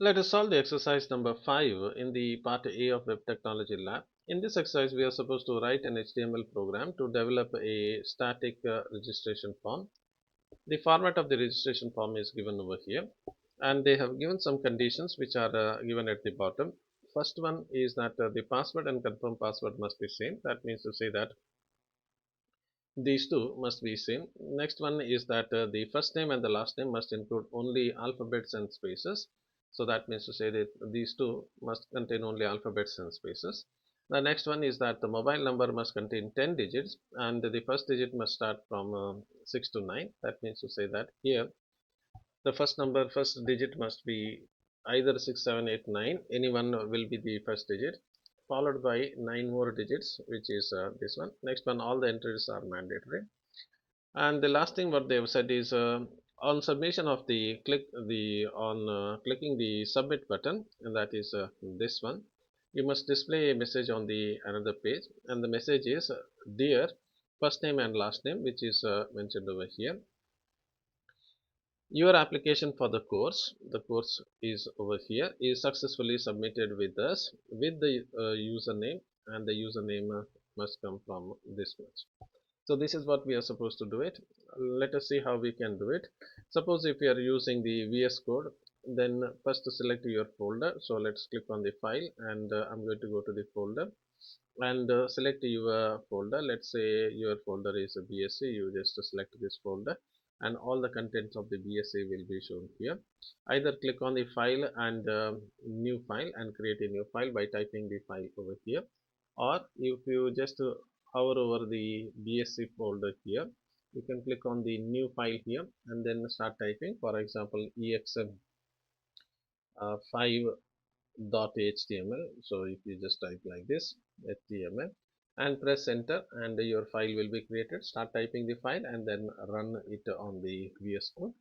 Let us solve the exercise number 5 in the part A of Web Technology Lab. In this exercise, we are supposed to write an HTML program to develop a static registration form. The format of the registration form is given over here, and they have given some conditions which are given at the bottom. First one is that the password and confirm password must be same. That means to say that these two must be same. Next one is that the first name and the last name must include only alphabets and spaces. So that means to say that these two must contain only alphabets and spaces. The next one is that the mobile number must contain 10 digits and the first digit must start from 6 to 9. That means to say that here the first digit must be either 6, 7, 8, 9. Any one will be the first digit, followed by 9 more digits, which is this one. Next one, all the entries are mandatory. And the last thing what they have said is on submission of the clicking the submit button, and that is this one. You must display a message on the another page, and the message is dear first name and last name, which is mentioned over here. Your application for the course is over here, is successfully submitted with us with the username, and the username must come from this much. So this is what we are supposed to do it. Let us see how we can do it. Suppose if you are using the VS Code, then first select your folder. So let's click on the file, and I'm going to go to the folder and select your folder. Let's say your folder is a BSc. You just select this folder, and all the contents of the BSc will be shown here. Either click on the file and new file and create a new file by typing the file over here, or if you just hover over the BSc folder here, you can click on the new file here and then start typing, for example, ex5.html. So if you just type like this, html, and press enter, and your file will be created. Start typing the file and then run it on the VS Code.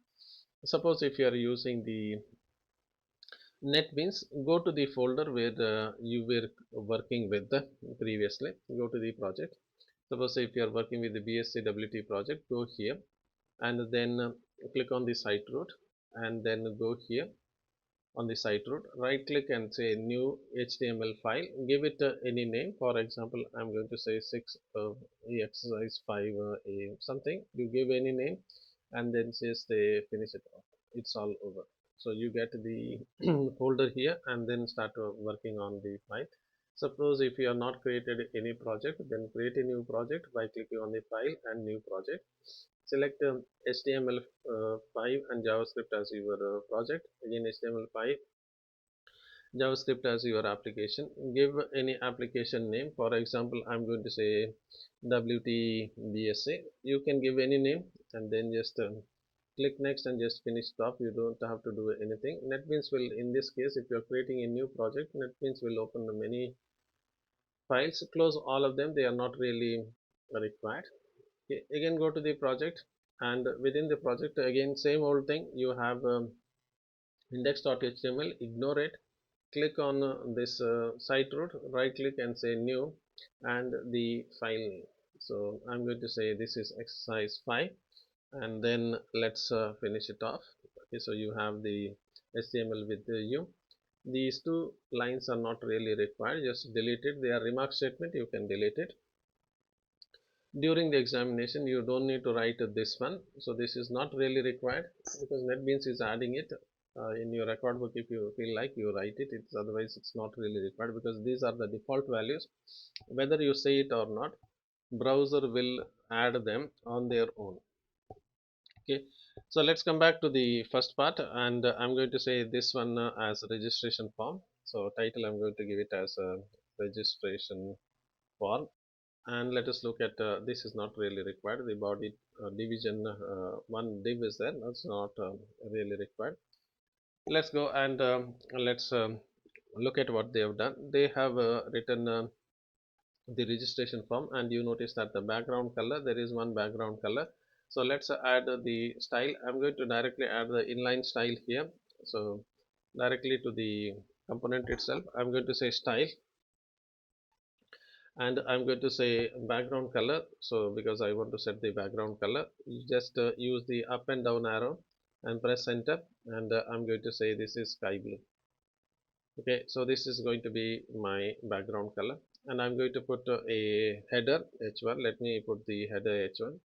Suppose if you are using the NetBeans, go to the folder where you were working with previously. Go to the project. Suppose if you are working with the BSc project, go here and then click on the site root, and then go here on the site root, right click and say new HTML file. Give it any name. For example, I'm going to say 6 exercise 5 a something. You give any name and then just finish it off. It's all over. So you get the folder here and then start working on the file. Suppose if you have not created any project, then create a new project by clicking on the file and new project. Select HTML5 and JavaScript as your project. Again, HTML5, JavaScript as your application. Give any application name. For example, I'm going to say WTBSA. You can give any name and then just click next and just finish it off. You don't have to do anything. NetBeans will, in this case, if you're creating a new project, NetBeans will open many files. Close all of them. They are not really required. Okay. Again, go to the project, and within the project, again, same old thing. You have index.html. Ignore it. Click on this site root, right click and say new, and the file name. So I'm going to say this is exercise 5, and then let's finish it off. Okay, so you have the HTML with you. These two lines are not really required, just delete it. They are remark statement, you can delete it. During the examination, you don't need to write this one, so this is not really required because NetBeans is adding it in your record book. If you feel like, you write it. It's otherwise it's not really required because these are the default values. Whether you say it or not, browser will add them on their own. Okay, so let's come back to the first part, and I'm going to say this one as a registration form. So title, I'm going to give it as a registration form. And let us look at this is not really required. The body division one div is there, that's not really required. Let's go and let's look at what they have done. They have written the registration form, and you notice that the background color, there is one background color. So let's add the style. I'm going to directly add the inline style here. So directly to the component itself, I'm going to say style, and I'm going to say background color. So because I want to set the background color, you just use the up and down arrow and press enter, and I'm going to say this is sky blue. Okay, so this is going to be my background color, and I'm going to put a header h1. Let me put the header h1,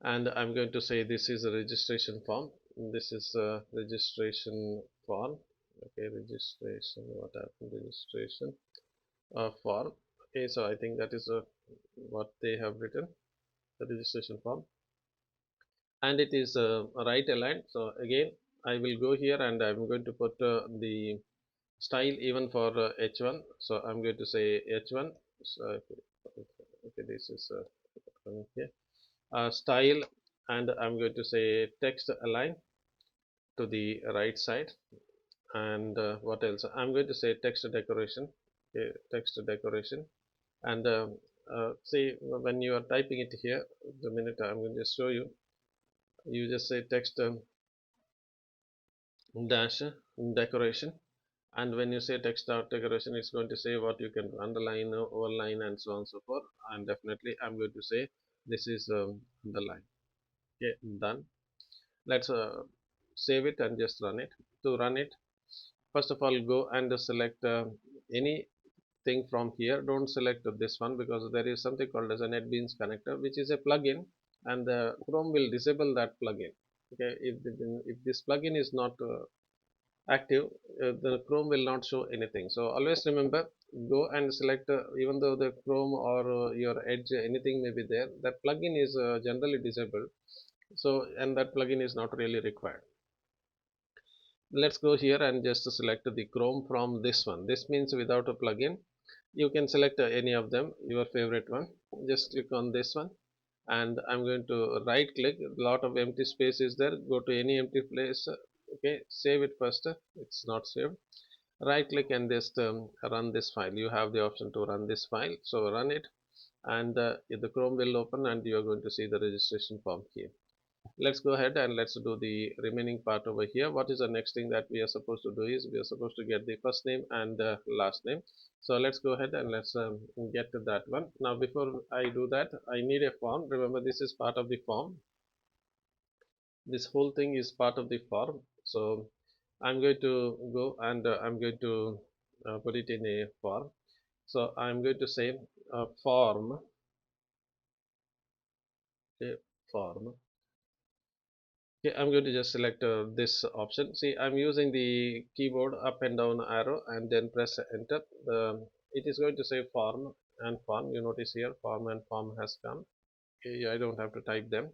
and I'm going to say this is a registration form. This is a registration form. Okay, registration, what happened, registration form. Okay, so I think that is what they have written, the registration form, and it is right aligned. So again, I will go here and I'm going to put the style even for h1. So I'm going to say h1. So okay, this is here style, and I'm going to say text align to the right side. And what else, I'm going to say text decoration. Okay, text decoration. And see, when you are typing it here, the minute I'm going to show you, you just say text dash decoration. And when you say text decoration, it's going to say what you can underline, overline, and so on and so forth. And definitely I'm going to say this is underline. Okay, done. Let's save it and just run it. To run it, first of all, go and select anything from here. Don't select this one, because there is something called as a NetBeans connector, which is a plugin, and the Chrome will disable that plugin. Okay, if this plugin is not active, the Chrome will not show anything. So always remember, go and select, even though the Chrome or your Edge, anything may be there, that plugin is generally disabled. So, and that plugin is not really required. Let's go here and just select the Chrome from this one. This means without a plugin. You can select any of them, your favorite one. Just click on this one, and I'm going to right click. A lot of empty space is there. Go to any empty place. Okay, save it first. It's not saved. Right click and just run this file. You have the option to run this file, so run it, and the Chrome will open, and you are going to see the registration form here. Let's go ahead and let's do the remaining part over here. What is the next thing that we are supposed to do is we are supposed to get the first name and last name. So let's go ahead and let's get to that one. Now before I do that, I need a form. Remember, this is part of the form. This whole thing is part of the form. So I'm going to go and I'm going to put it in a form. So I'm going to say form, a form. Okay, I'm going to just select this option. See, I'm using the keyboard up and down arrow and then press enter. It is going to say form and form. You notice here form and form has come. Okay, I don't have to type them.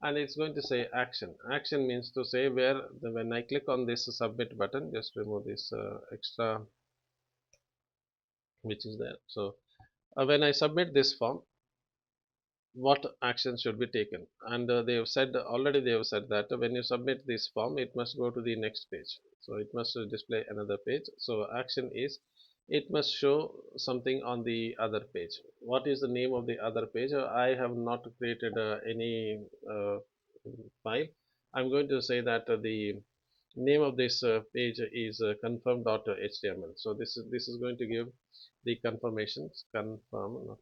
And it's going to say action. Action means to say where when I click on this submit button, just remove this extra which is there. So when I submit this form, what actions should be taken, and they have said already, they have said that when you submit this form, it must go to the next page. So it must display another page. So action is, it must show something on the other page. What is the name of the other page? I have not created any file. I'm going to say that the name of this page is confirm.html. So this is going to give the confirmations, confirm, not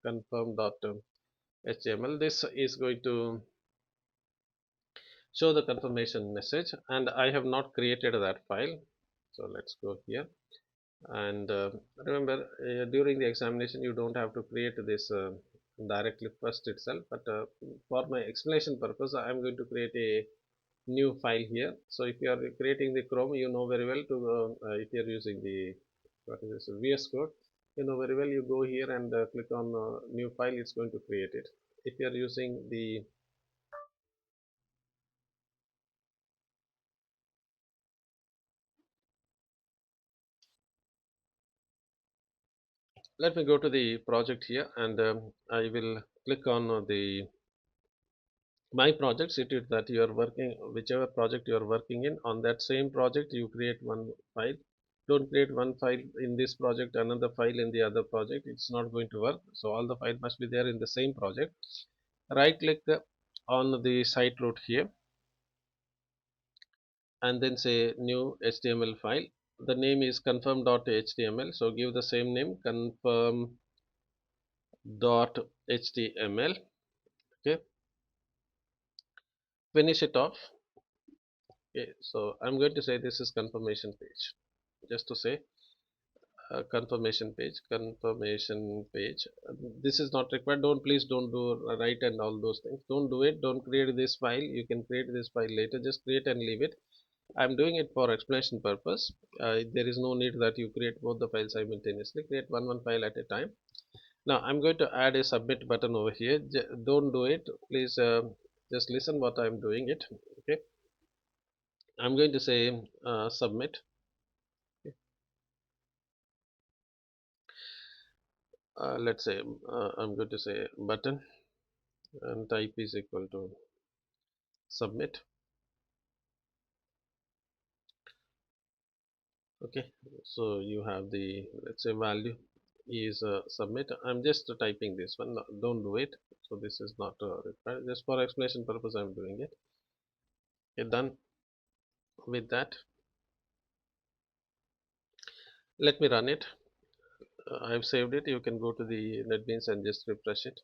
confirm.html. This is going to show the confirmation message, and I have not created that file. So let's go here, and remember, during the examination you don't have to create this directly first itself, but for my explanation purpose I am going to create a new file here. So if you are creating the Chrome, you know very well to if you are using the, what is this, VS Code, you know very well, you go here and click on new file, it's going to create it. If you are using the, let me go to the project here, and I will click on the my projects. It is that you are working, whichever project you are working in, on that same project you create one file. Don't create one file in this project, another file in the other project. It's not going to work. So all the file must be there in the same project. Right click on the site root here, and then say new HTML file. The name is confirm.html, so give the same name, confirm.html. Okay, finish it off. Okay, so I'm going to say this is confirmation page. just to say confirmation page. This is not required. Please don't do write and all those things. Don't do it. Don't create this file. You can create this file later. Just create and leave it. I'm doing it for explanation purpose. There is no need that you create both the files simultaneously. Create one file at a time. Now I'm going to add a submit button over here. Don't do it, please. Just listen what I'm doing it. Okay, I'm going to say submit. Okay. Let's say I'm going to say button and type is equal to submit. Okay, so you have the, let's say, value is submit. I'm just typing this one. No, don't do it. So this is not required. Just for explanation purpose I'm doing it. Okay, done with that. Let me run it. I've saved it. You can go to the NetBeans and just refresh it.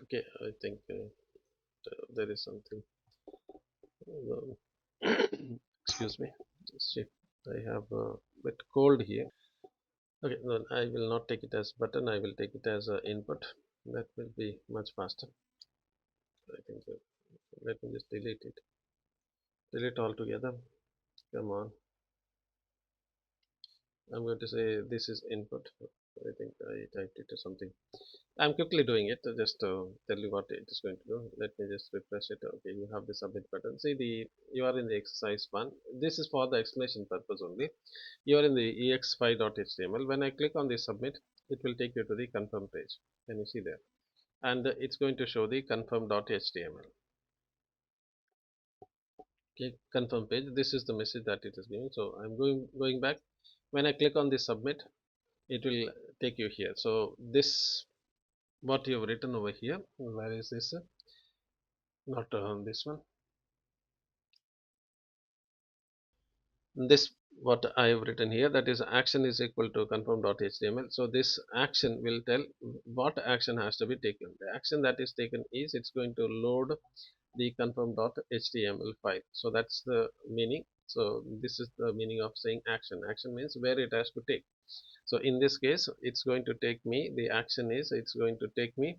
Okay, I think there is something. Excuse me. See, I have a bit cold here. Okay, no, I will not take it as button. I will take it as input. That will be much faster. I think. Let me just delete it. Delete altogether. Come on. I'm going to say this is input. I think I typed it or something. I'm quickly doing it to just tell you what it is going to do. Let me just refresh it. Okay, you have the submit button. See, you are in the exercise one. This is for the explanation purpose only. You are in the ex5.html. When I click on the submit, it will take you to the confirm page. Can you see there? And it's going to show the confirm.html. Okay, confirm page. This is the message that it is giving. So I'm going back. When I click on the submit, it will take you here. So this what you have written over here. Where is this? Not this one. This what I have written here, that is action is equal to confirm.html. So this action will tell what action has to be taken. The action that is taken is it's going to load the confirm.html file. So that's the meaning. So this is the meaning of saying action. Action means where it has to take. So in this case, it's going to take me, the action is it's going to take me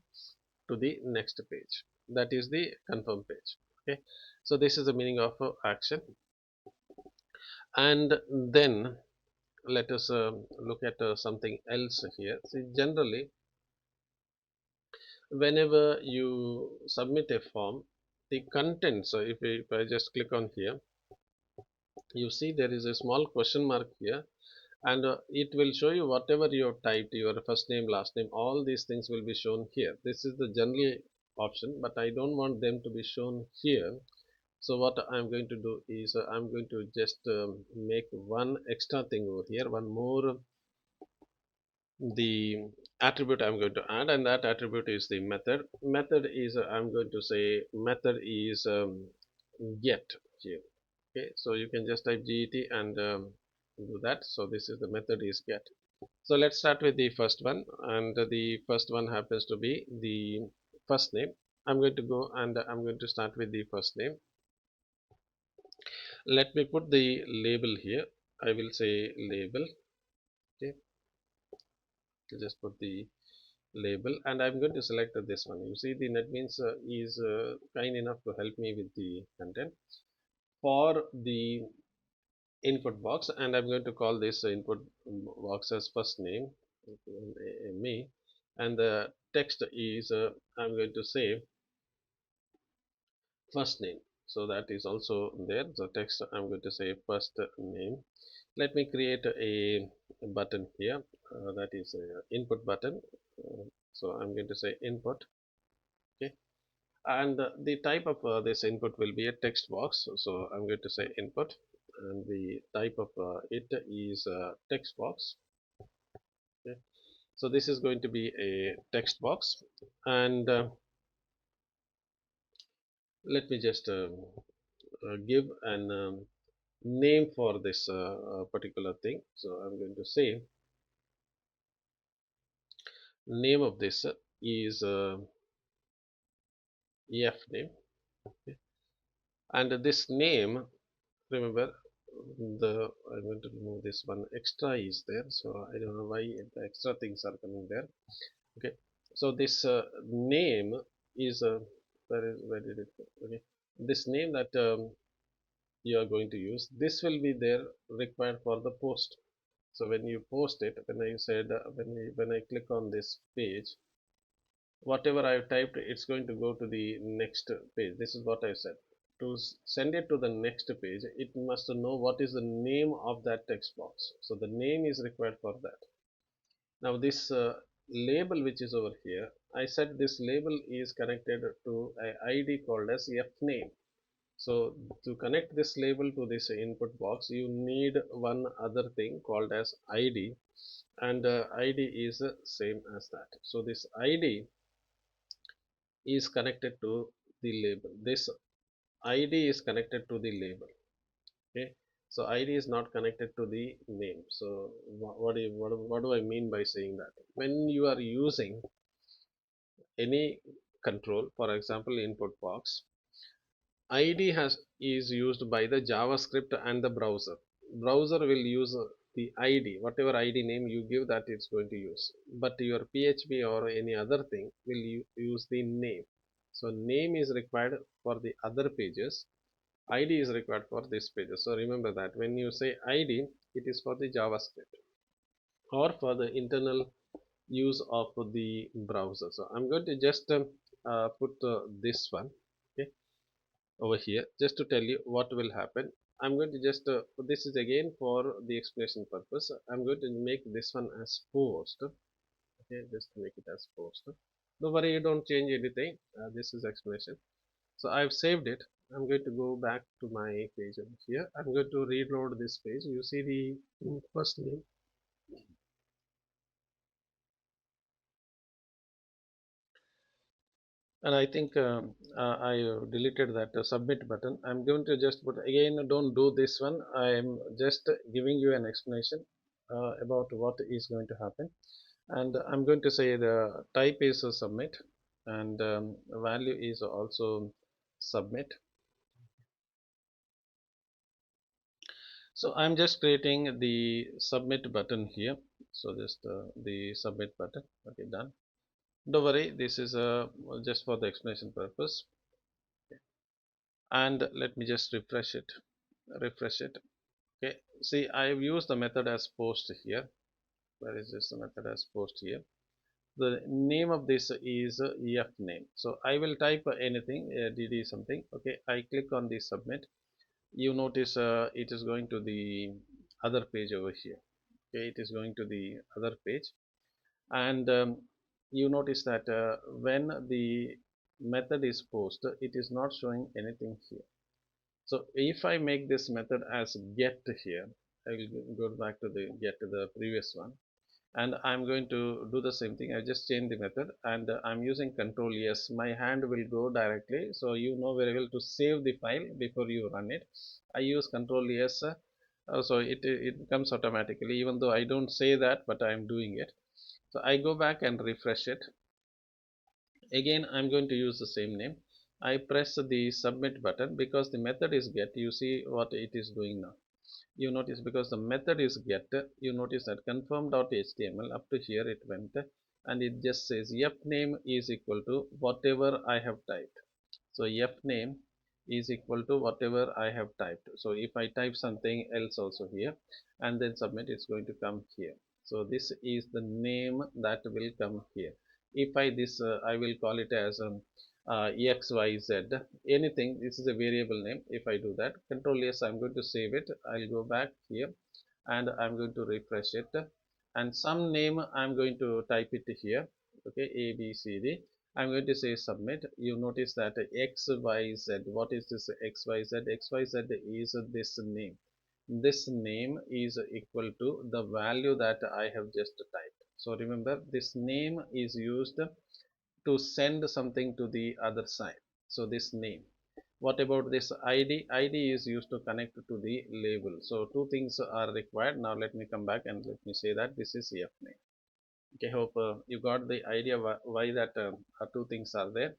to the next page. That is the confirm page. Okay. So this is the meaning of action. And then let us look at something else here. See, generally, whenever you submit a form, the contents, so if I just click on here, you see there is a small question mark here, and it will show you whatever you have typed, your first name, last name, all these things will be shown here. This is the general option, but I don't want them to be shown here. So what I'm going to do is I'm going to just make one extra thing over here, one more the attribute I'm going to add, and that attribute is the method. Method is I'm going to say method is get here. Okay, so you can just type get and do that. So this is the method is get. So let's start with the first one, and the first one happens to be the first name. I'm going to go and I'm going to start with the first name. Let me put the label here. I will say label. Okay, just put the label, and I'm going to select this one. You see the NetBeans is kind enough to help me with the content for the input box, and I'm going to call this input box as first name, me, and the text is I'm going to say first name. So that is also there. The text I'm going to say first name. Let me create a button here that is input button. So I'm going to say input. Okay, and the type of this input will be a text box. So I'm going to say input, and the type of it is text box. Okay. So this is going to be a text box, and let me just give an name for this particular thing. So I'm going to say name of this is EF name. Okay. And this name, remember, the I'm going to remove this one. Extra is there, so I don't know why the extra things are coming there. Okay, so this name is where did it go? Okay, this name that you are going to use, this will be there required for the post. So when you post it, when I said when I click on this page, whatever I've typed, it's going to go to the next page. This is what I said. To send it to the next page, it must know what is the name of that text box. So the name is required for that. Now this label which is over here, I said this label is connected to an ID called as Fname. So to connect this label to this input box, you need one other thing called as ID, and ID is same as that. So this ID is connected to the label. This ID is connected to the label. Okay, so ID is not connected to the name. So what do I mean by saying that? When you are using any control, for example, input box, ID is used by the JavaScript and the browser. Browser will use the ID, whatever ID name you give that it's going to use. But your PHP or any other thing will use the name. So name is required for the other pages. ID is required for this pages. So remember that when you say ID, it is for the JavaScript or for the internal use of the browser. So I'm going to just put this one. Okay, over here just to tell you what will happen. I'm going to just this is again for the explanation purpose. I'm going to make this one as post. Okay, just make it as post. Don't worry, you don't change anything. This is explanation. So I've saved it. I'm going to go back to my page over here. I'm going to reload this page. You see the first name. And I think I deleted that submit button. I'm going to just put again, don't do this one. I'm just giving you an explanation about what is going to happen. And I'm going to say the type is submit, and value is also submit. So I'm just creating the submit button here. So just the submit button. Okay, done. Don't worry, this is just for the explanation purpose. And let me just refresh it. Okay, see, I've used the method as post here. Where is this method as post here? The name of this is Fname. So I will type anything, dd something. Okay, I click on the submit. You notice it is going to the other page over here. Okay, it is going to the other page, and you notice that when the method is post, it is not showing anything here. So if I make this method as get here, I will go back to the get to the previous one, and I'm going to do the same thing. I just change the method, and I'm using control yes. My hand will go directly, so you know very well to save the file before you run it. I use control yes, so it comes automatically, even though I don't say that, but I'm doing it. So I go back and refresh it. Again, I'm going to use the same name. I press the submit button because the method is get. You see what it is doing now. You notice because the method is get, you notice that confirm.html up to here it went, and it just says name is equal to whatever I have typed. So name is equal to whatever I have typed. So if I type something else also here and then submit, it's going to come here. So this is the name that will come here. If I this I will call it as xyz anything. This is a variable name. If I do that, control yes, I'm going to save it. I'll go back here and I'm going to refresh it, and some name I'm going to type it here. Okay, ABCD. I'm going to say submit. You notice that XYZ. What is this XYZ? XYZ is this name. This name is equal to the value that I have just typed. So remember, this name is used to send something to the other side. So this name. What about this ID? ID is used to connect to the label. So two things are required. Now let me come back and let me say that this is name. Okay, hope you got the idea why that two things are there.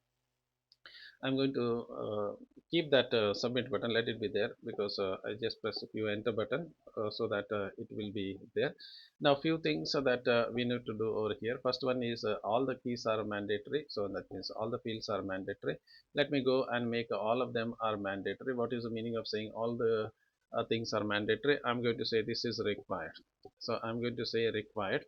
I'm going to keep that submit button, let it be there, because I just press a few enter button, so that it will be there. Now few things that we need to do over here. First one is all the keys are mandatory, so that means all the fields are mandatory. Let me go and make all of them are mandatory. What is the meaning of saying all the things are mandatory? I'm going to say this is required, so I'm going to say required.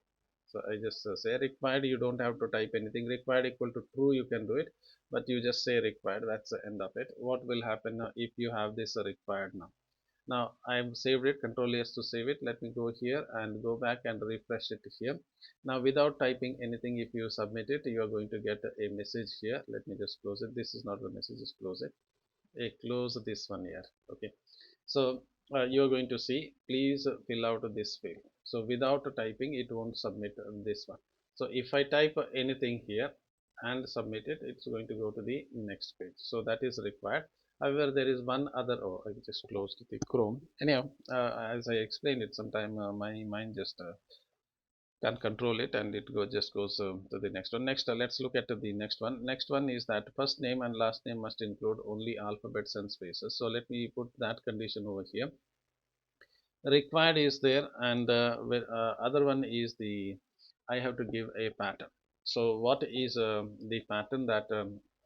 So I just say required. You don't have to type anything. Required equal to true, you can do it, but you just say required. That's the end of it. What will happen now if you have this required now? Now I've saved it. Control S to save it. Let me go here and go back and refresh it here. Now without typing anything, if you submit it, you are going to get a message here. Let me just close it. This is not the message. Just close it. Close this one here. Okay. So you're going to see, please fill out this field. So without typing, it won't submit this one. So if I type anything here and submit it, it's going to go to the next page. So that is required. However, there is one other. Oh, I just closed the Chrome. Anyhow, as I explained it, sometime my mind just can control it, and it just goes to the next one. Next, let's look at the next one. Next one is that first name and last name must include only alphabets and spaces. So let me put that condition over here. Required is there, and other one is the I have to give a pattern. So what is the pattern that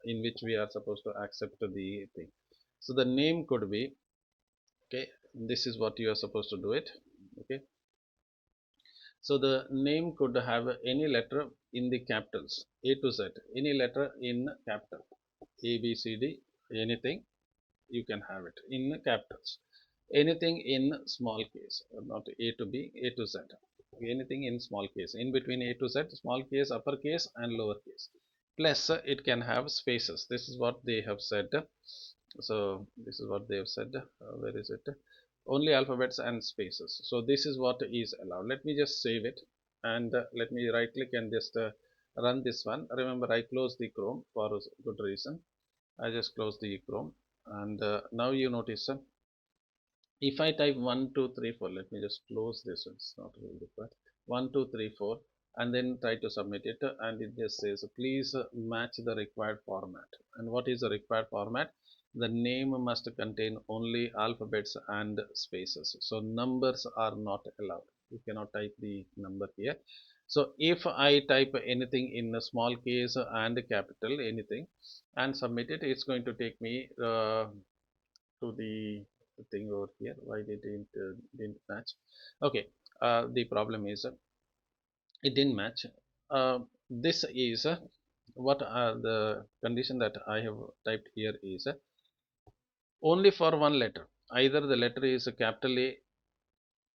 in which we are supposed to accept the thing? So the name could be, okay, this is what you are supposed to do it. Okay, so the name could have any letter in the capitals A to Z, any letter in capital A, B, C, D, anything you can have it in capitals. Anything in small case, not A to B, A to Z. Anything in small case, in between A to Z, small case, uppercase, and lowercase. Plus, it can have spaces. This is what they have said. So this is what they have said. Where is it? Only alphabets and spaces. So this is what is allowed. Let me just save it, and let me right click and just run this one. Remember, I closed the Chrome for a good reason. I just closed the Chrome, and now you notice if I type 1 2 3 4, let me just close this. It's not really required. 1 2 3 4, and then try to submit it, and it just says please match the required format. And what is the required format? The name must contain only alphabets and spaces, so numbers are not allowed. You cannot type the number here. So if I type anything in a small case and capital anything and submit it, it's going to take me to the thing over here. Why they didn't match? Okay, the problem is it didn't match. This is what the condition that I have typed here is only for one letter. Either the letter is a capital A,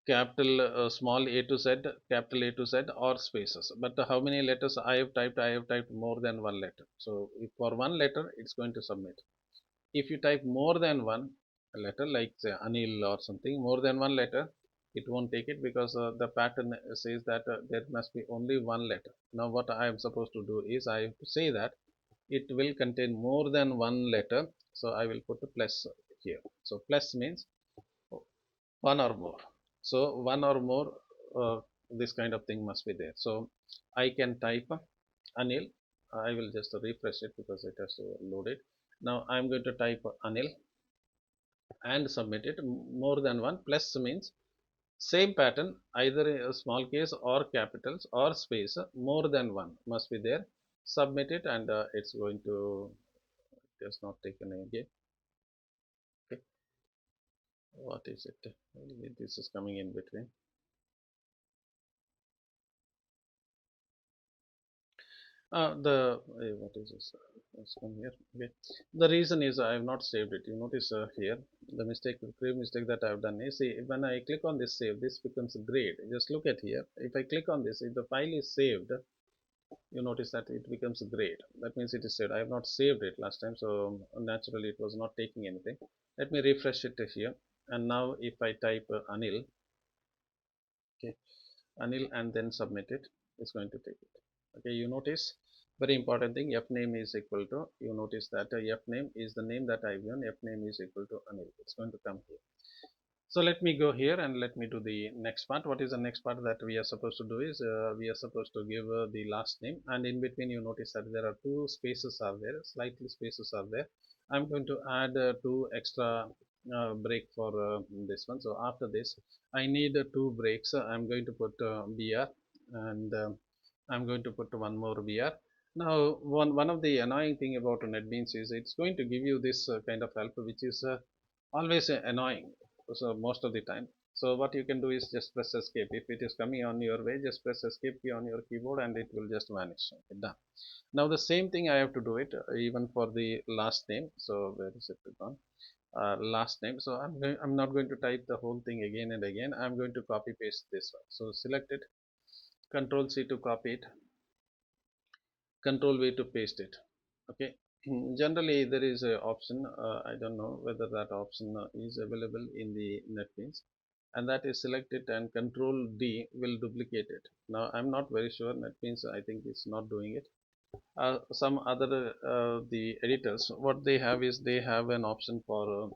capital small a to z, capital A to z, or spaces. But how many letters I have typed? I have typed more than one letter. So if for one letter, it's going to submit. If you type more than one letter, like say Anil or something, more than one letter, it won't take it, because the pattern says that there must be only one letter. Now what I am supposed to do is I have to say that it will contain more than one letter, so I will put a plus here. So plus means one or more. So one or more, this kind of thing must be there. So I can type Anil. I will just refresh it because it has to load it. Now I'm going to type Anil and submit it. More than one. Plus means same pattern, either a small case or capitals or space. More than one must be there. Submit it, and it's going to, it has not taken again. Okay, what is it? This is coming in between. What is this? Let's come here. Okay. The reason is I have not saved it. You notice here the grave mistake that I have done is, see, when I click on this save, this becomes a grade. Just look at here. If I click on this, if the file is saved, you notice that it becomes a grade. That means it is saved. I have not saved it last time, so naturally it was not taking anything. Let me refresh it here, and now if I type Anil, okay, Anil, and then submit it, it's going to take it. Okay, you notice very important thing, f name is equal to, you notice that f name is the name that I've given, f name is equal to Anil. It's going to come here. So let me go here and let me do the next part. What is the next part that we are supposed to do is we are supposed to give the last name, and in between you notice that there are two spaces are there, slightly spaces are there. I'm going to add two extra break for this one. So after this I need two breaks. I'm going to put BR, and I'm going to put one more BR. Now one of the annoying thing about NetBeans is it's going to give you this kind of help, which is always annoying, so most of the time. So what you can do is just press escape. If it is coming on your way, just press escape key on your keyboard and it will just vanish. Okay, done. Now the same thing I have to do it even for the last name. So where is it gone? Last name. So I'm not going to type the whole thing again and again. I'm going to copy paste this one. So select it, Control C to copy it, Control V to paste it. Okay. Generally there is a option, I don't know whether that option is available in the NetBeans, and that is select it and Control D will duplicate it. Now I'm not very sure, NetBeans I think it's not doing it. Some other the editors, what they have is they have an option for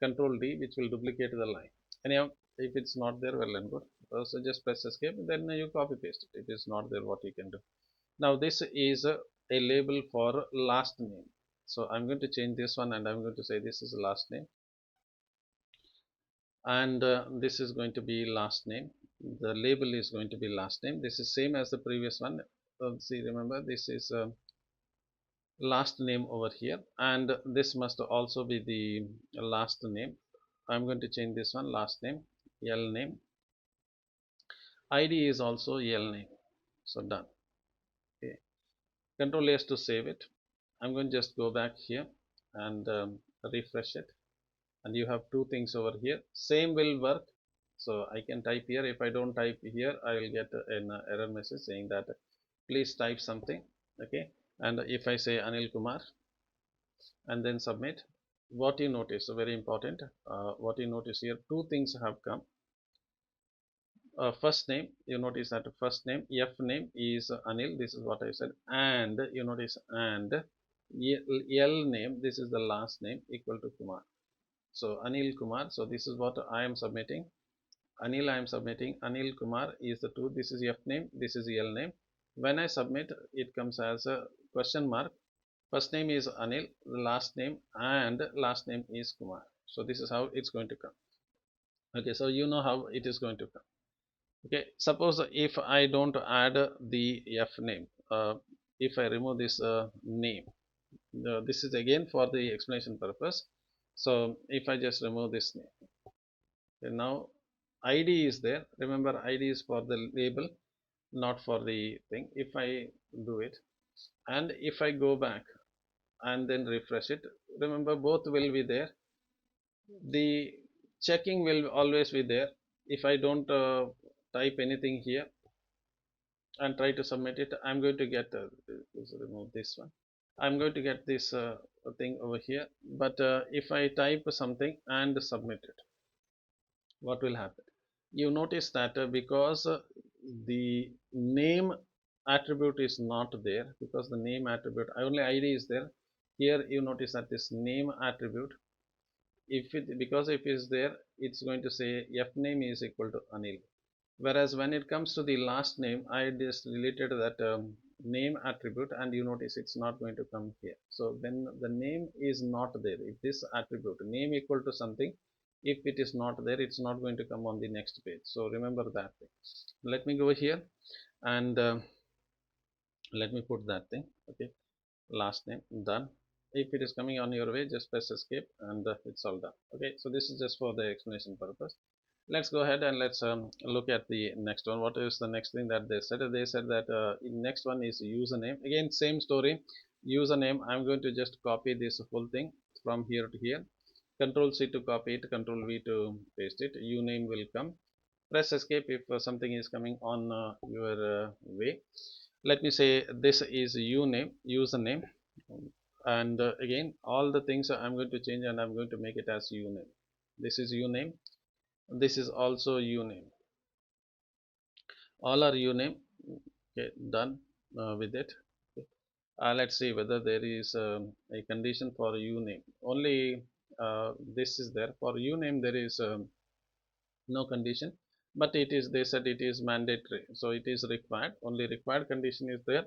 Control D which will duplicate the line. Anyhow, if it's not there, well and good. So just press escape, then you copy paste it. If it's not there, what you can do. Now this is a label for last name. So I'm going to change this one and I'm going to say this is last name, and this is going to be last name. The label is going to be last name. This is same as the previous one. See, remember this is last name over here, and this must also be the last name. I'm going to change this one, last name, L name. ID is also L name. So done. Okay. Control S to save it. I'm going to just go back here and refresh it, and you have two things over here. Same will work. So I can type here. If I don't type here, I will get an error message saying that please type something. Okay, and if I say Anil Kumar and then submit, what you notice, so very important, what you notice here, two things have come. First name, you notice that first name, F name is Anil, this is what I said, and you notice, and L name, this is the last name, equal to Kumar. So Anil Kumar, so this is what I am submitting. Anil I am submitting, Anil Kumar is the two, this is F name, this is L name. When I submit, it comes as a question mark. First name is Anil, last name, and last name is Kumar. So this is how it's going to come. Okay, so you know how it is going to come. Okay, suppose if I don't add the F name, if I remove this name, this is again for the explanation purpose. So if I just remove this name, okay, now ID is there. Remember, ID is for the label, not for the thing. If I do it, and if I go back and then refresh it, remember both will be there. The checking will always be there. If I don't type anything here and try to submit it, I'm going to get let's remove this one. I'm going to get this thing over here. But if I type something and submit it, what will happen? You notice that because the name attribute is not there, because the name attribute only ID is there. Here you notice that this name attribute, if it, because if it is there, it's going to say F name is equal to Anil. Whereas when it comes to the last name, I just related that name attribute, and you notice it's not going to come here. So when the name is not there, if this attribute name equal to something, if it is not there, it's not going to come on the next page. So remember that thing. Let me go here and let me put that thing. Okay, last name, done. If it is coming on your way, just press escape and it's all done. Okay, so this is just for the explanation purpose. Let's go ahead and let's look at the next one. What is the next thing that they said? They said that next one is username. Again, same story. Username, I'm going to just copy this whole thing from here to here. Control C to copy it, Control V to paste it. Uname will come. Press escape if something is coming on your way. Let me say this is username, and again all the things I'm going to change and I'm going to make it as uname. This is uname, this is also uname, all are uname. Okay, done with it. Okay. Let's see whether there is a condition for uname. Only this is there for uname. There is no condition, but it is, they said it is mandatory, so it is required. Only required condition is there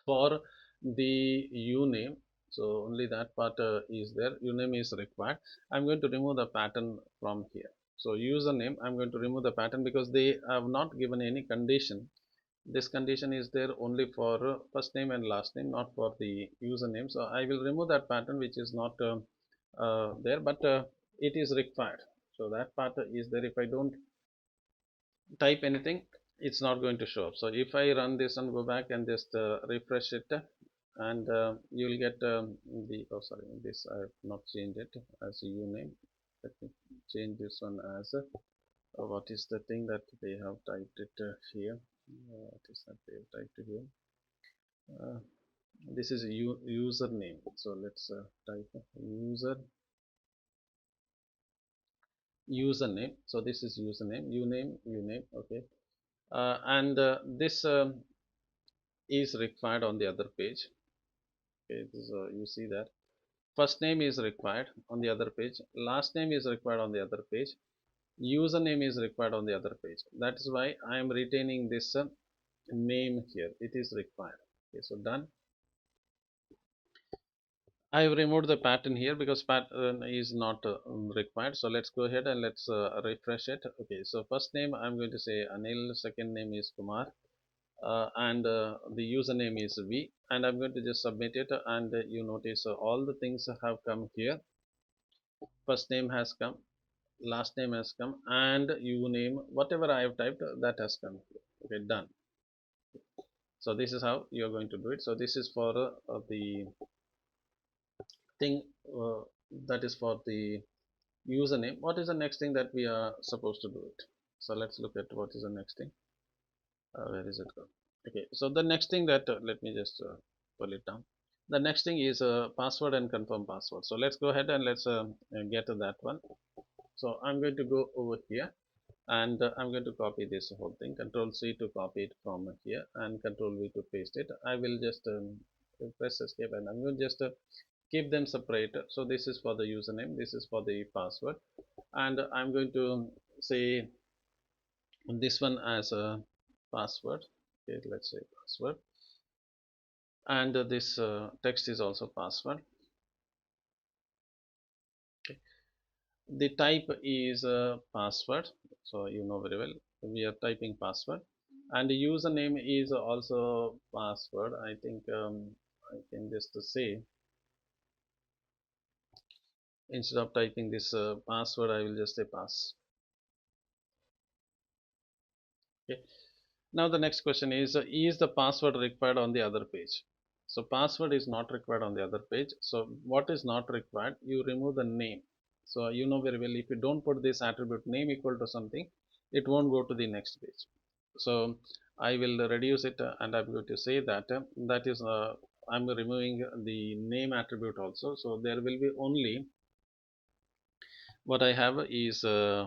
for the uname, so only that part is there. Uname is required. I'm going to remove the pattern from here. So username, I'm going to remove the pattern because they have not given any condition. This condition is there only for first name and last name, not for the username. So I will remove that pattern which is not there, but it is required. So that part is there. If I don't type anything, it's not going to show up. So if I run this and go back and just refresh it, and you'll get the, oh sorry, this I have not changed it as a uname. Let me change this one as what is the thing that they have typed it here. What is that they have typed it here? uh, this is username, so let's type username. So this is username, uname, okay. And this is required on the other page. Okay, so you see that first name is required on the other page, last name is required on the other page, username is required on the other page. That is why I am retaining this name here. It is required. Okay, so done. I have removed the pattern here because pattern is not required. So let's go ahead and let's refresh it. Okay, so first name I'm going to say Anil, second name is Kumar, and the username is V, and I'm going to just submit it, and you notice all the things have come here. First name has come, last name has come, and you name whatever I have typed that has come here. Okay, done. So this is how you're going to do it. So this is for the thing that is for the username. What is the next thing that we are supposed to do it? So let's look at what is the next thing. Where is it go? Okay, so the next thing that let me just pull it down. The next thing is password and confirm password. So let's go ahead and let's get to that one. So I'm going to go over here, and I'm going to copy this whole thing. Control C to copy it from here, and Control V to paste it. I will just press escape, and I'm going to just keep them separate. So this is for the username, this is for the password, and I'm going to say this one as a password. Okay, let's say password, and this text is also password. Okay. The type is password, so you know very well we are typing password, and the username is also password. I think I can just say, instead of typing this password, I will just say pass. Okay. Now the next question is the password required on the other page? So password is not required on the other page. So what is not required? You remove the name. So you know very well, if you don't put this attribute name equal to something, it won't go to the next page. So I will reduce it, and I'm going to say that that is I'm removing the name attribute also. So there will be only, what I have is the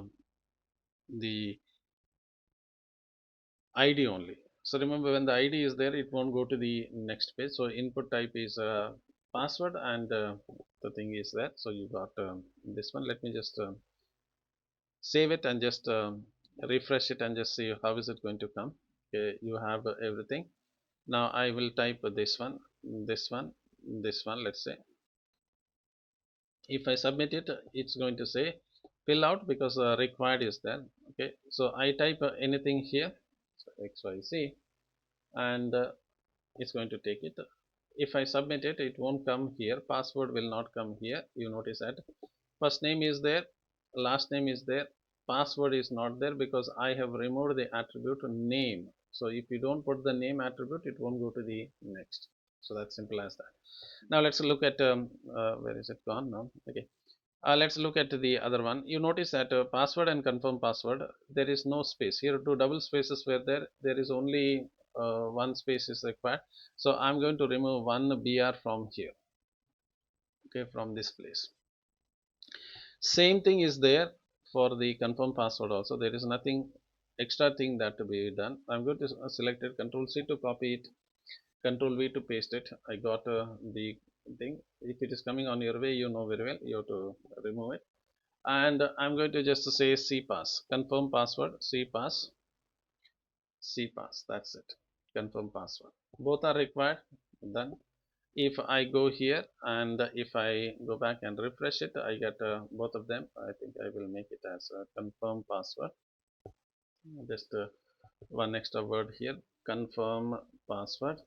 ID only. So remember, when the ID is there, it won't go to the next page. So input type is password, and the thing is there. So you got this one. Let me just save it and just refresh it and just see how is it going to come. Okay, you have everything. Now I will type this one, this one, this one. Let's say if I submit it, it's going to say fill out because required is there. Okay, so I type anything here, so XYZ, and it's going to take it. If I submit it, it won't come here. Password will not come here. You notice that first name is there, last name is there, password is not there because I have removed the attribute name. So if you don't put the name attribute, it won't go to the next. So that's simple as that. Now let's look at where is it gone now? Okay, let's look at the other one. You notice that password and confirm password, there is no space here. Two double spaces were there. There is only one space is required. So I'm going to remove one br from here. Okay, from this place. Same thing is there for the confirm password also. There is nothing extra thing that to be done. I'm going to select it. Control C to copy it. Control V to paste it. I got the thing. If it is coming on your way, you know very well. You have to remove it. and I'm going to just say cpass, confirm password, cpass, that's it, confirm password. Both are required. Done. If I go here and if I go back and refresh it, I get both of them. I think I will make it as a confirm password. Just one extra word here, confirm password.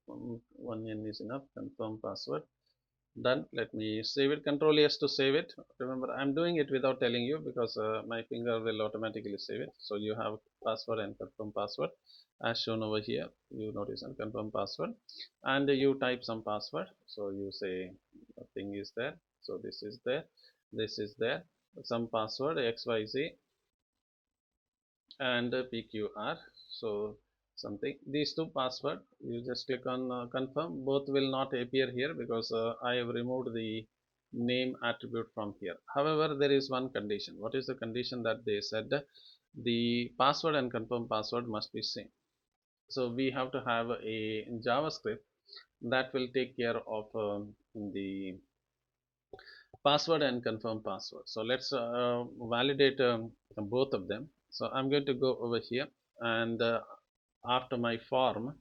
One n is enough. Confirm password. Done. Let me save it. Control S to save it. Remember, I'm doing it without telling you because my finger will automatically save it. So you have password and confirm password as shown over here. You notice and confirm password, and you type some password. So you say nothing is there. So this is there. This is there. Some password XYZ and PQR. So something, these two password, you just click on confirm. Both will not appear here because I have removed the name attribute from here. However, there is one condition. What is the condition that they said? The password and confirm password must be same. So we have to have a JavaScript that will take care of the password and confirm password. So let's validate both of them. So I'm going to go over here, and after my form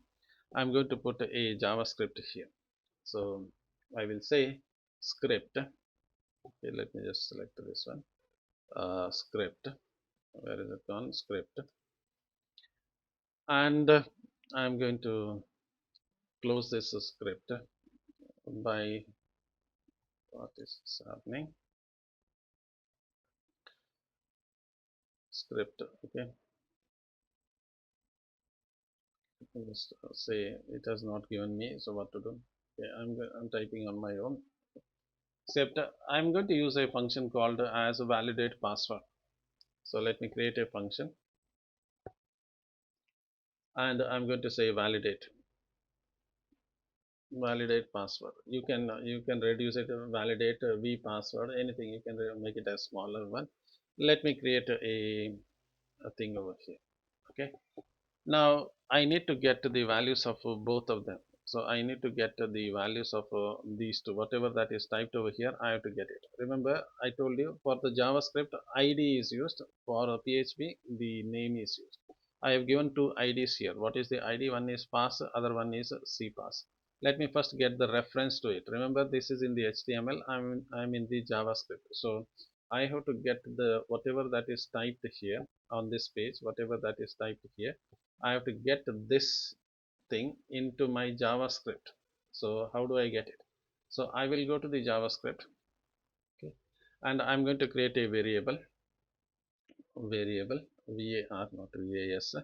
I'm going to put a JavaScript here. So I will say script. Okay, let me just select this one, script. Where is it gone? Script. And I'm going to close this script by, what is happening, script. Okay, just say it has not given me, so what to do? Okay, I'm typing on my own. Except I'm going to use a function called as validate password. So let me create a function, and I'm going to say validate password. You can reduce it, validate v password, anything. You can make it a smaller one. Let me create a thing over here. Okay, now I need to get the values of both of them. So I need to get the values of these two. Whatever that is typed over here, I have to get it. Remember, I told you for the JavaScript, ID is used. For PHP, the name is used. I have given two IDs here. What is the ID? One is pass, other one is cpass. Let me first get the reference to it. Remember, this is in the HTML. I'm in the JavaScript. So I have to get the whatever that is typed here on this page. Whatever that is typed here, I have to get this thing into my JavaScript. So how do I get it? So I will go to the JavaScript, okay, and I'm going to create a variable var, not vas,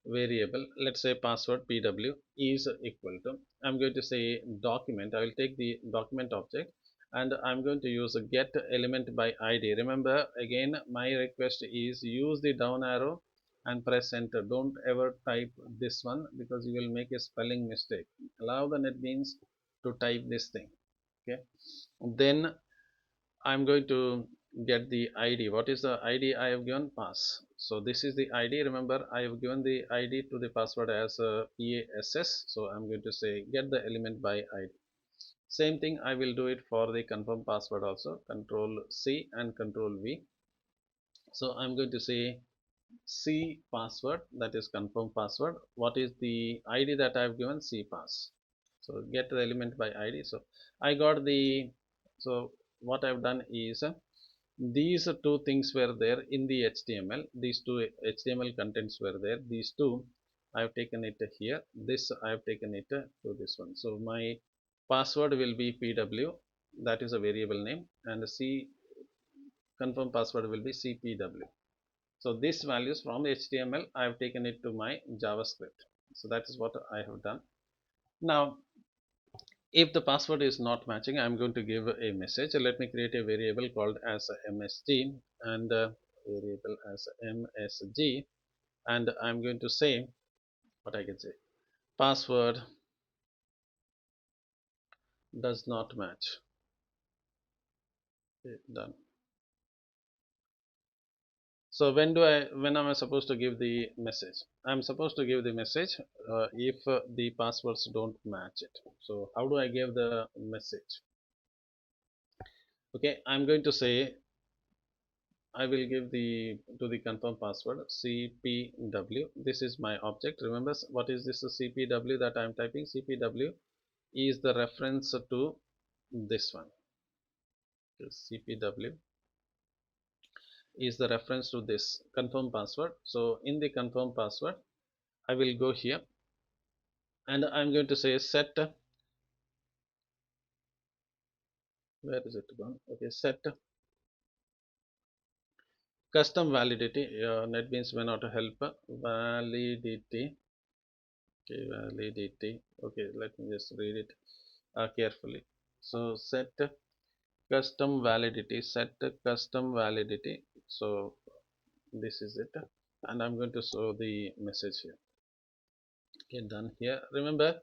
variable. Let's say password pw is equal to, I'm going to say document. I will take the document object, and I'm going to use a get element by id. Remember, again, my request is use the down arrow and press enter. Don't ever type this one because you will make a spelling mistake. Allow the NetBeans to type this thing. Okay, then I'm going to get the ID. What is the ID I have given? Pass. So this is the ID. Remember, I have given the ID to the password as PASS. So I'm going to say get the element by ID. Same thing I will do it for the confirm password also. Control C and Control V. So I'm going to say C password, that is confirm password. What is the ID that I have given? C pass. So get the element by ID. So I got the, so what I've done is these two things were there in the HTML. These two HTML contents were there. These two I have taken it here. This I have taken it to this one. So my password will be pw, that is a variable name, and C confirm password will be cpw. So these values from HTML I have taken it to my JavaScript. So that is what I have done. Now if the password is not matching, I'm going to give a message. Let me create a variable called as msg, and variable as msg, and I'm going to say what I can say, password does not match. Okay, done. So when am I supposed to give the message? I'm supposed to give the message if the passwords don't match it. So how do I give the message? Okay, I'm going to say I will give the to the confirm password cpw. This is my object. Remember what is this cpw that I'm typing? Cpw is the reference to this one. cpw is the reference to this confirm password. So in the confirm password, I will go here and I'm going to say set, where is it gone? Okay, set custom validity. That means may not help validity. Okay, validity. Okay, let me just read it carefully. So set custom validity. Set custom validity. So this is it, and I'm going to show the message here. Okay, done here. Remember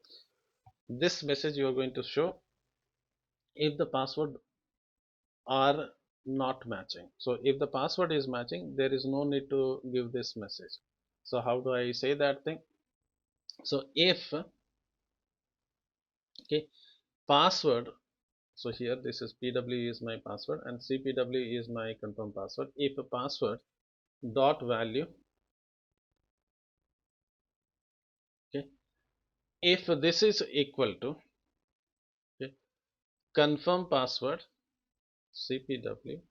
this message you are going to show if the password are not matching. So if the password is matching, there is no need to give this message. So how do I say that thing? So if okay password, so here this is pw is my password and cpw is my confirm password. If a password dot value, okay, if this is equal to, okay, confirm password cpw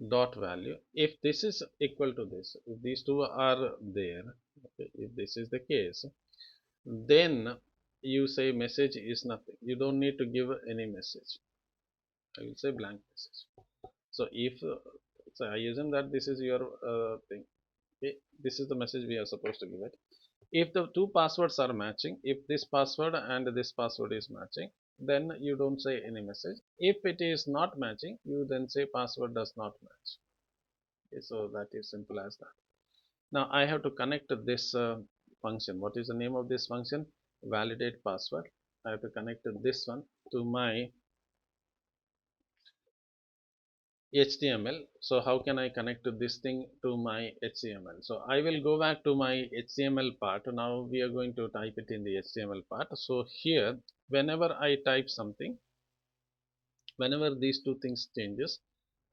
dot value, if this is equal to this, if these two are there, okay, if this is the case, then you say message is nothing. You don't need to give any message. I will say blank message. So if so I assume that this is your thing. Okay, this is the message we are supposed to give it. If the two passwords are matching, if this password and this password is matching, then you don't say any message. If it is not matching, you then say password does not match. Okay, so that is simple as that. Now I have to connect this function. What is the name of this function? Validate password. I have to connect this one to my HTML. So how can I connect this thing to my HTML? So I will go back to my HTML part. Now we are going to type it in the HTML part. So here, whenever I type something, whenever these two things changes,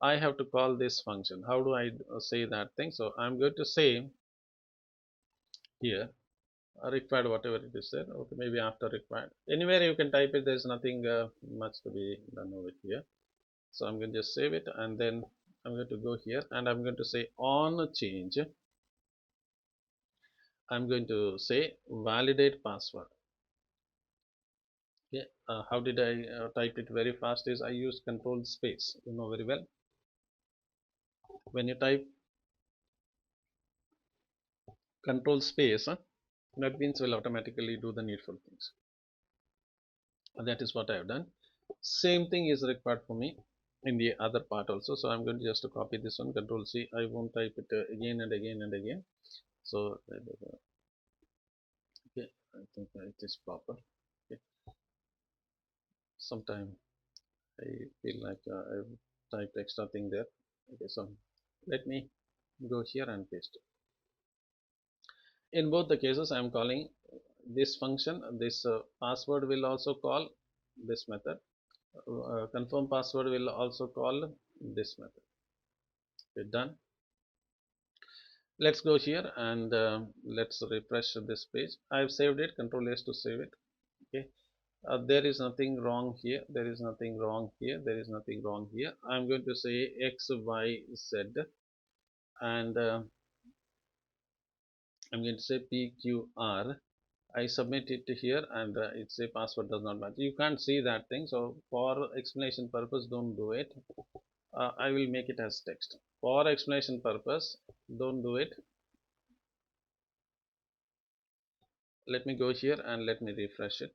I have to call this function. How do I say that thing? So I'm going to say here required whatever it is there. Okay, maybe after required. Anywhere you can type it. There's nothing much to be done over here. So I'm going to just save it and then I'm going to go here and I'm going to say on change. I'm going to say validate password. Okay, how did I type it very fast is I use control space, you know very well. When you type control space, that means will automatically do the needful things. And that is what I have done. Same thing is required for me in the other part also. So I'm going to just copy this one, control C. I won't type it again and again and again. So okay, I think it is proper. Okay. Sometime I feel like I've typed extra thing there. Okay, so let me go here and paste it. In both the cases, I am calling this function. This password will also call this method. Confirm password will also call this method. Okay, done. Let's go here and let's refresh this page. I've saved it. Control S to save it. Okay. There is nothing wrong here. There is nothing wrong here. There is nothing wrong here. I'm going to say X, Y, Z, and I'm going to say PQR. I submit it here and it say password does not match. You can't see that thing. So for explanation purpose, don't do it. I will make it as text. For explanation purpose, don't do it. Let me go here and let me refresh it.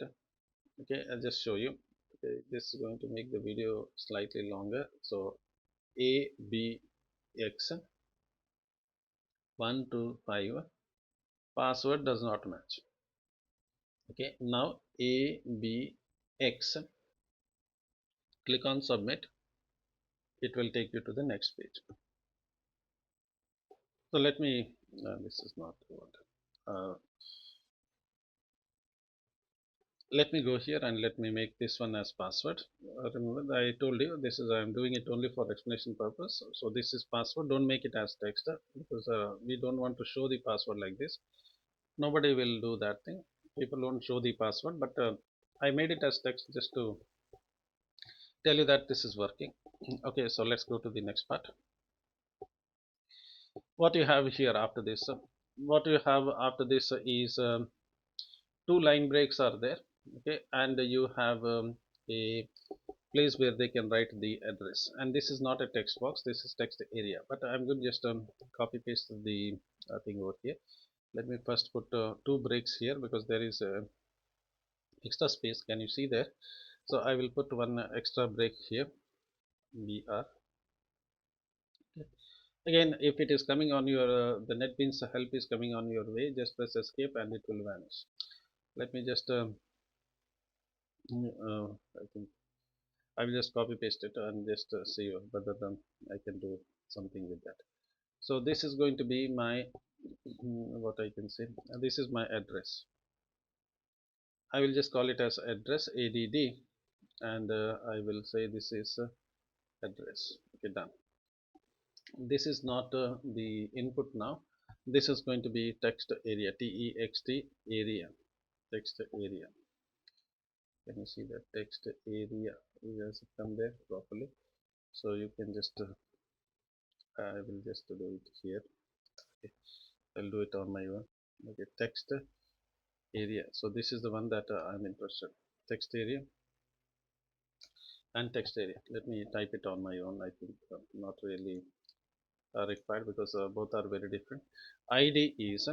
Okay, I'll just show you. Okay, this is going to make the video slightly longer. So ABX 125 password does not match. Okay, now ABX, click on submit. It will take you to the next page. So let me, this is not what, let me go here and let me make this one as password. Remember I told you this is I'm doing it only for explanation purpose. So this is password. Don't make it as text because we don't want to show the password like this. Nobody will do that thing. People won't show the password, but I made it as text just to tell you that this is working. Okay, so let's go to the next part. What you have here after this? What you have after this is two line breaks are there. Okay, and you have a place where they can write the address, and this is not a text box, this is text area, but I'm going to just copy paste the thing over here. Let me first put two breaks here because there is extra space, can you see there? So I will put one extra break here, br. Again, if it is coming on your the NetBeans help is coming on your way, just press escape and it will vanish. Let me just I think I will just copy paste it and just see whether I can do something with that. So this is going to be my what I can say. This is my address. I will just call it as address add, and I will say this is address. Okay, done. This is not the input now. This is going to be text area, text area, text area. Can you see that text area? It has come there properly. So you can just I will just do it here. Okay. I'll do it on my own. Okay, text area. So this is the one that I'm interested. Text area and text area. Let me type it on my own. I think not really required because both are very different. ID is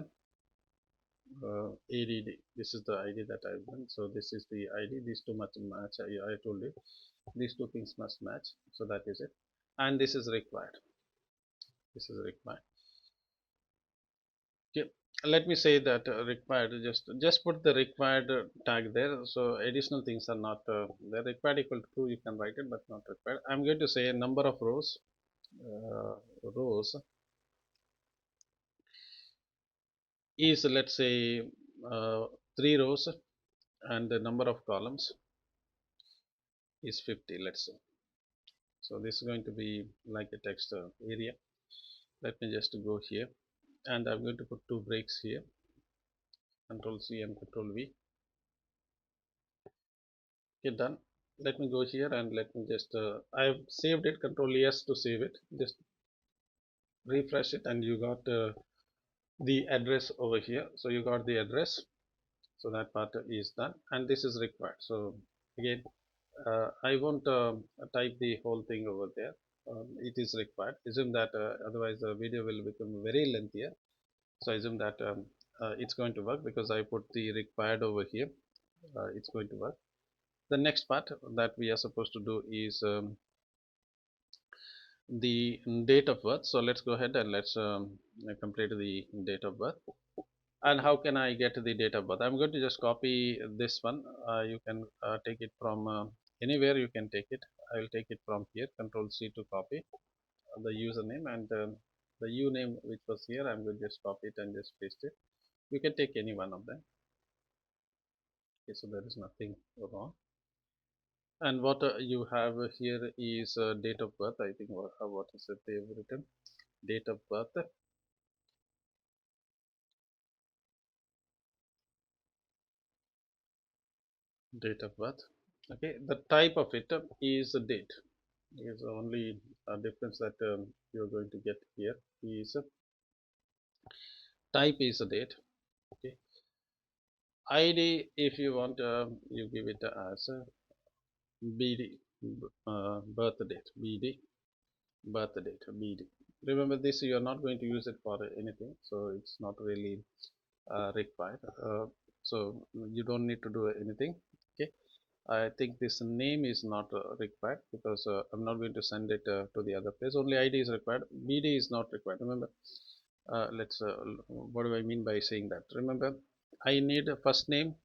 ADD. This is the ID that I've done. So this is the ID. These two must match. I told you these two things must match. So that is it. And this is required. This is required. Okay. Let me say that required. Just put the required tag there. So additional things are not they're required equal to true. You can write it, but not required. I'm going to say a number of rows. Rows is let's say uh, 3 rows, and the number of columns is 50. Let's say. So this is going to be like a text area. Let me just go here, and I'm going to put two breaks here. Control C and Control V. Okay, done. Let me go here and let me just I've saved it. Control S to save it. Just refresh it, and you got the address over here. So you got the address. So that part is done, and this is required. So again, I won't type the whole thing over there. It is required. Assume that otherwise the video will become very lengthier. So assume that it's going to work because I put the required over here. It's going to work. The next part that we are supposed to do is the date of birth. So let's go ahead and let's complete the date of birth. And how can I get the date of birth? I'm going to just copy this one. You can take it from anywhere. You can take it. I will take it from here. Control C to copy the username, and the uname which was here. I'm going to just copy it and just paste it. You can take any one of them. Okay, so there is nothing wrong. And what you have here is date of birth. I think what is it they've written? Date of birth. Date of birth. Okay, the type of it is a date. Is only a difference that you're going to get here is type is a date. Okay, ID if you want you give it as BD, birth date, BD, birth date, BD. Remember this, you are not going to use it for anything, so it's not really required. So you don't need to do anything. Okay, I think this name is not required because I'm not going to send it to the other place. Only ID is required. BD is not required. Remember, let's. What do I mean by saying that? Remember, I need a first name,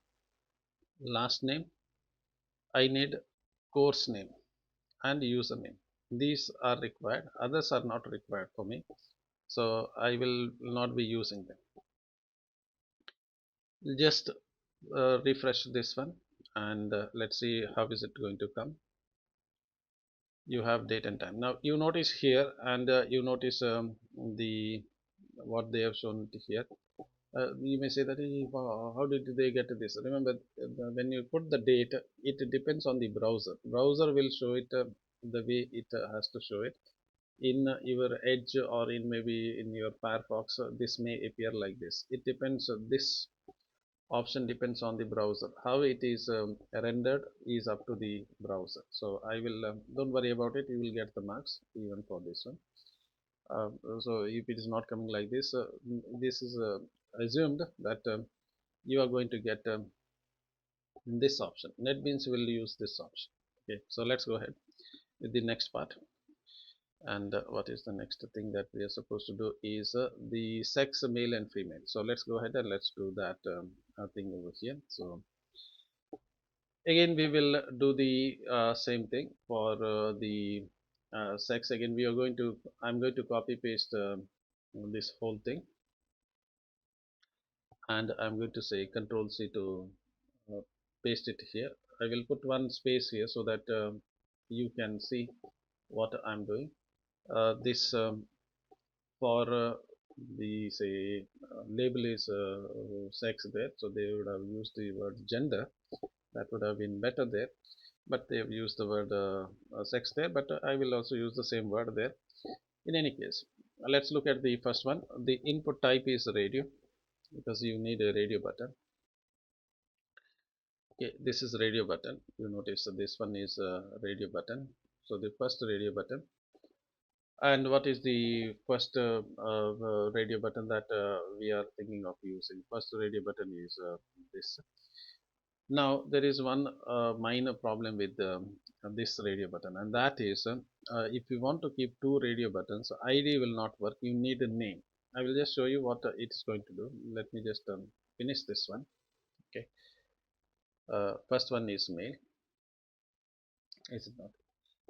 last name. I need course name and username. These are required. Others are not required for me. So I will not be using them. Just refresh this one and let's see how is it going to come. You have date and time. Now you notice here, and you notice the what they have shown here. You may say that, wow, how did they get this? Remember, when you put the date, it depends on the browser. Browser will show it the way it has to show it. In your Edge or in maybe in your Firefox, this may appear like this. It depends. This option depends on the browser. How it is rendered is up to the browser. So I will don't worry about it. You will get the marks even for this one. So if it is not coming like this, this is assumed that you are going to get this option. NetBeans will use this option. Okay, so let's go ahead with the next part. And what is the next thing that we are supposed to do is the sex, male and female. So let's go ahead and let's do that thing over here. So again we will do the same thing for the sex. Again we are going to, I'm going to copy paste this whole thing, and I'm going to say Control C to uh, paste it here. I will put one space here so that you can see what I'm doing. This for the say label is sex there, so they would have used the word gender. That would have been better there, but they have used the word sex there. But I will also use the same word there. In any case, let's look at the first one. The input type is radio, because you need a radio button. Okay, this is radio button. You notice that this one is a radio button. So the first radio button. And what is the first radio button that we are thinking of using? First radio button is this. Now there is one minor problem with this radio button, and that is if you want to keep two radio buttons, ID will not work. You need a name. I will just show you what it is going to do. Let me just finish this one. Okay, first one is mail. Is it not?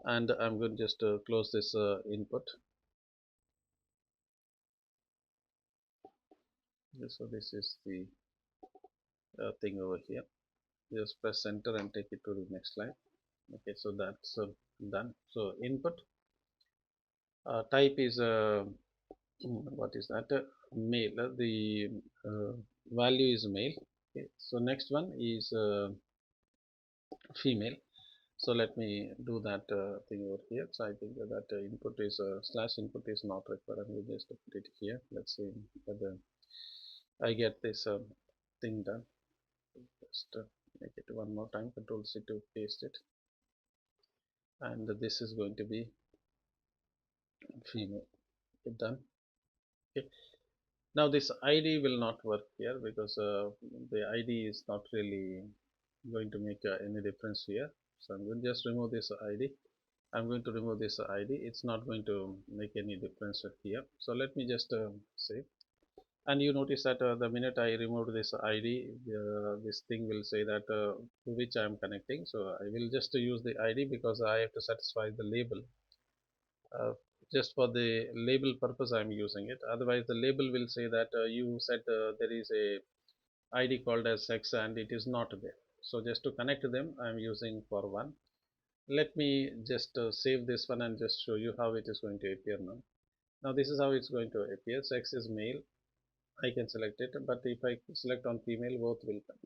And I'm going to just close this input. So this is the thing over here. Just press enter and take it to the next line. Okay, so that's done. So input type is what is that? Male. The value is male. Okay, so next one is female. So let me do that thing over here. So I think that input is slash input is not required. I'm going to just put it here. Let's see whether I get this thing done. Just make it one more time. Control C to paste it, and this is going to be female. Okay, done. Okay. Now this ID will not work here because the ID is not really going to make any difference here. So I'm going to just remove this ID. I'm going to remove this ID. It's not going to make any difference here. So let me just save. And you notice that the minute I remove this ID, this thing will say that to which I am connecting. So I will just use the ID because I have to satisfy the label. Just for the label purpose I am using it. Otherwise the label will say that you said there is a ID called as sex and it is not there. So just to connect them I am using for one. Let me just save this one and just show you how it is going to appear now. Now this is how it's going to appear. Sex is male. I can select it, but if I select on female, both will come.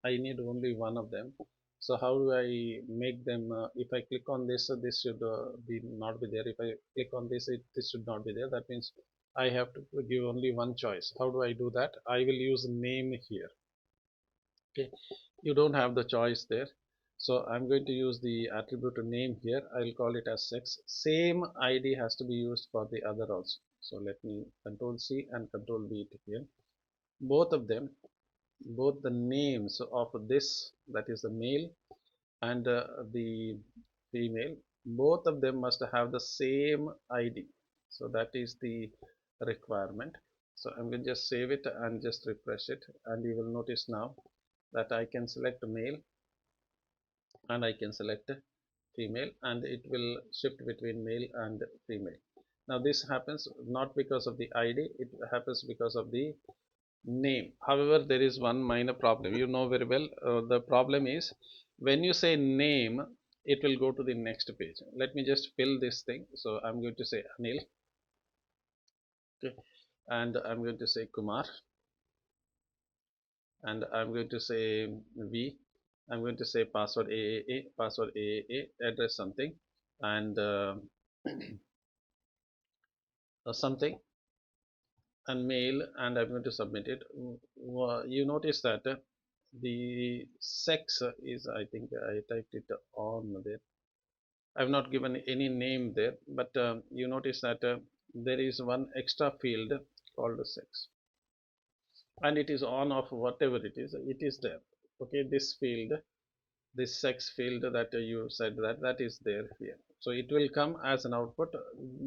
I need only one of them. So how do I make them? If I click on this, this should be not be there. If I click on this, this should not be there. That means I have to give only one choice. How do I do that? I will use name here. Okay, you don't have the choice there. So I'm going to use the attribute name here. I'll call it as sex. Same ID has to be used for the other also. So let me Control C and Control V it here. Both of them, both the names of this, that is the male and the female, both of them must have the same ID. So that is the requirement. So I'm going to just save it and just refresh it, and you will notice now that I can select male and I can select female, and it will shift between male and female. Now this happens not because of the ID, it happens because of the name. However, there is one minor problem. You know very well. The problem is when you say name, it will go to the next page. Let me just fill this thing. So I'm going to say Anil. Okay. And I'm going to say Kumar, and I'm going to say V. I'm going to say password AAA, password AAA, address something, and something, and mail, and I'm going to submit it. You notice that the sex is, I think I typed it on there. I've not given any name there, but you notice that there is one extra field called sex, and it is on off whatever it is there. Okay, this field, this sex field that you said, that is there here, so it will come as an output.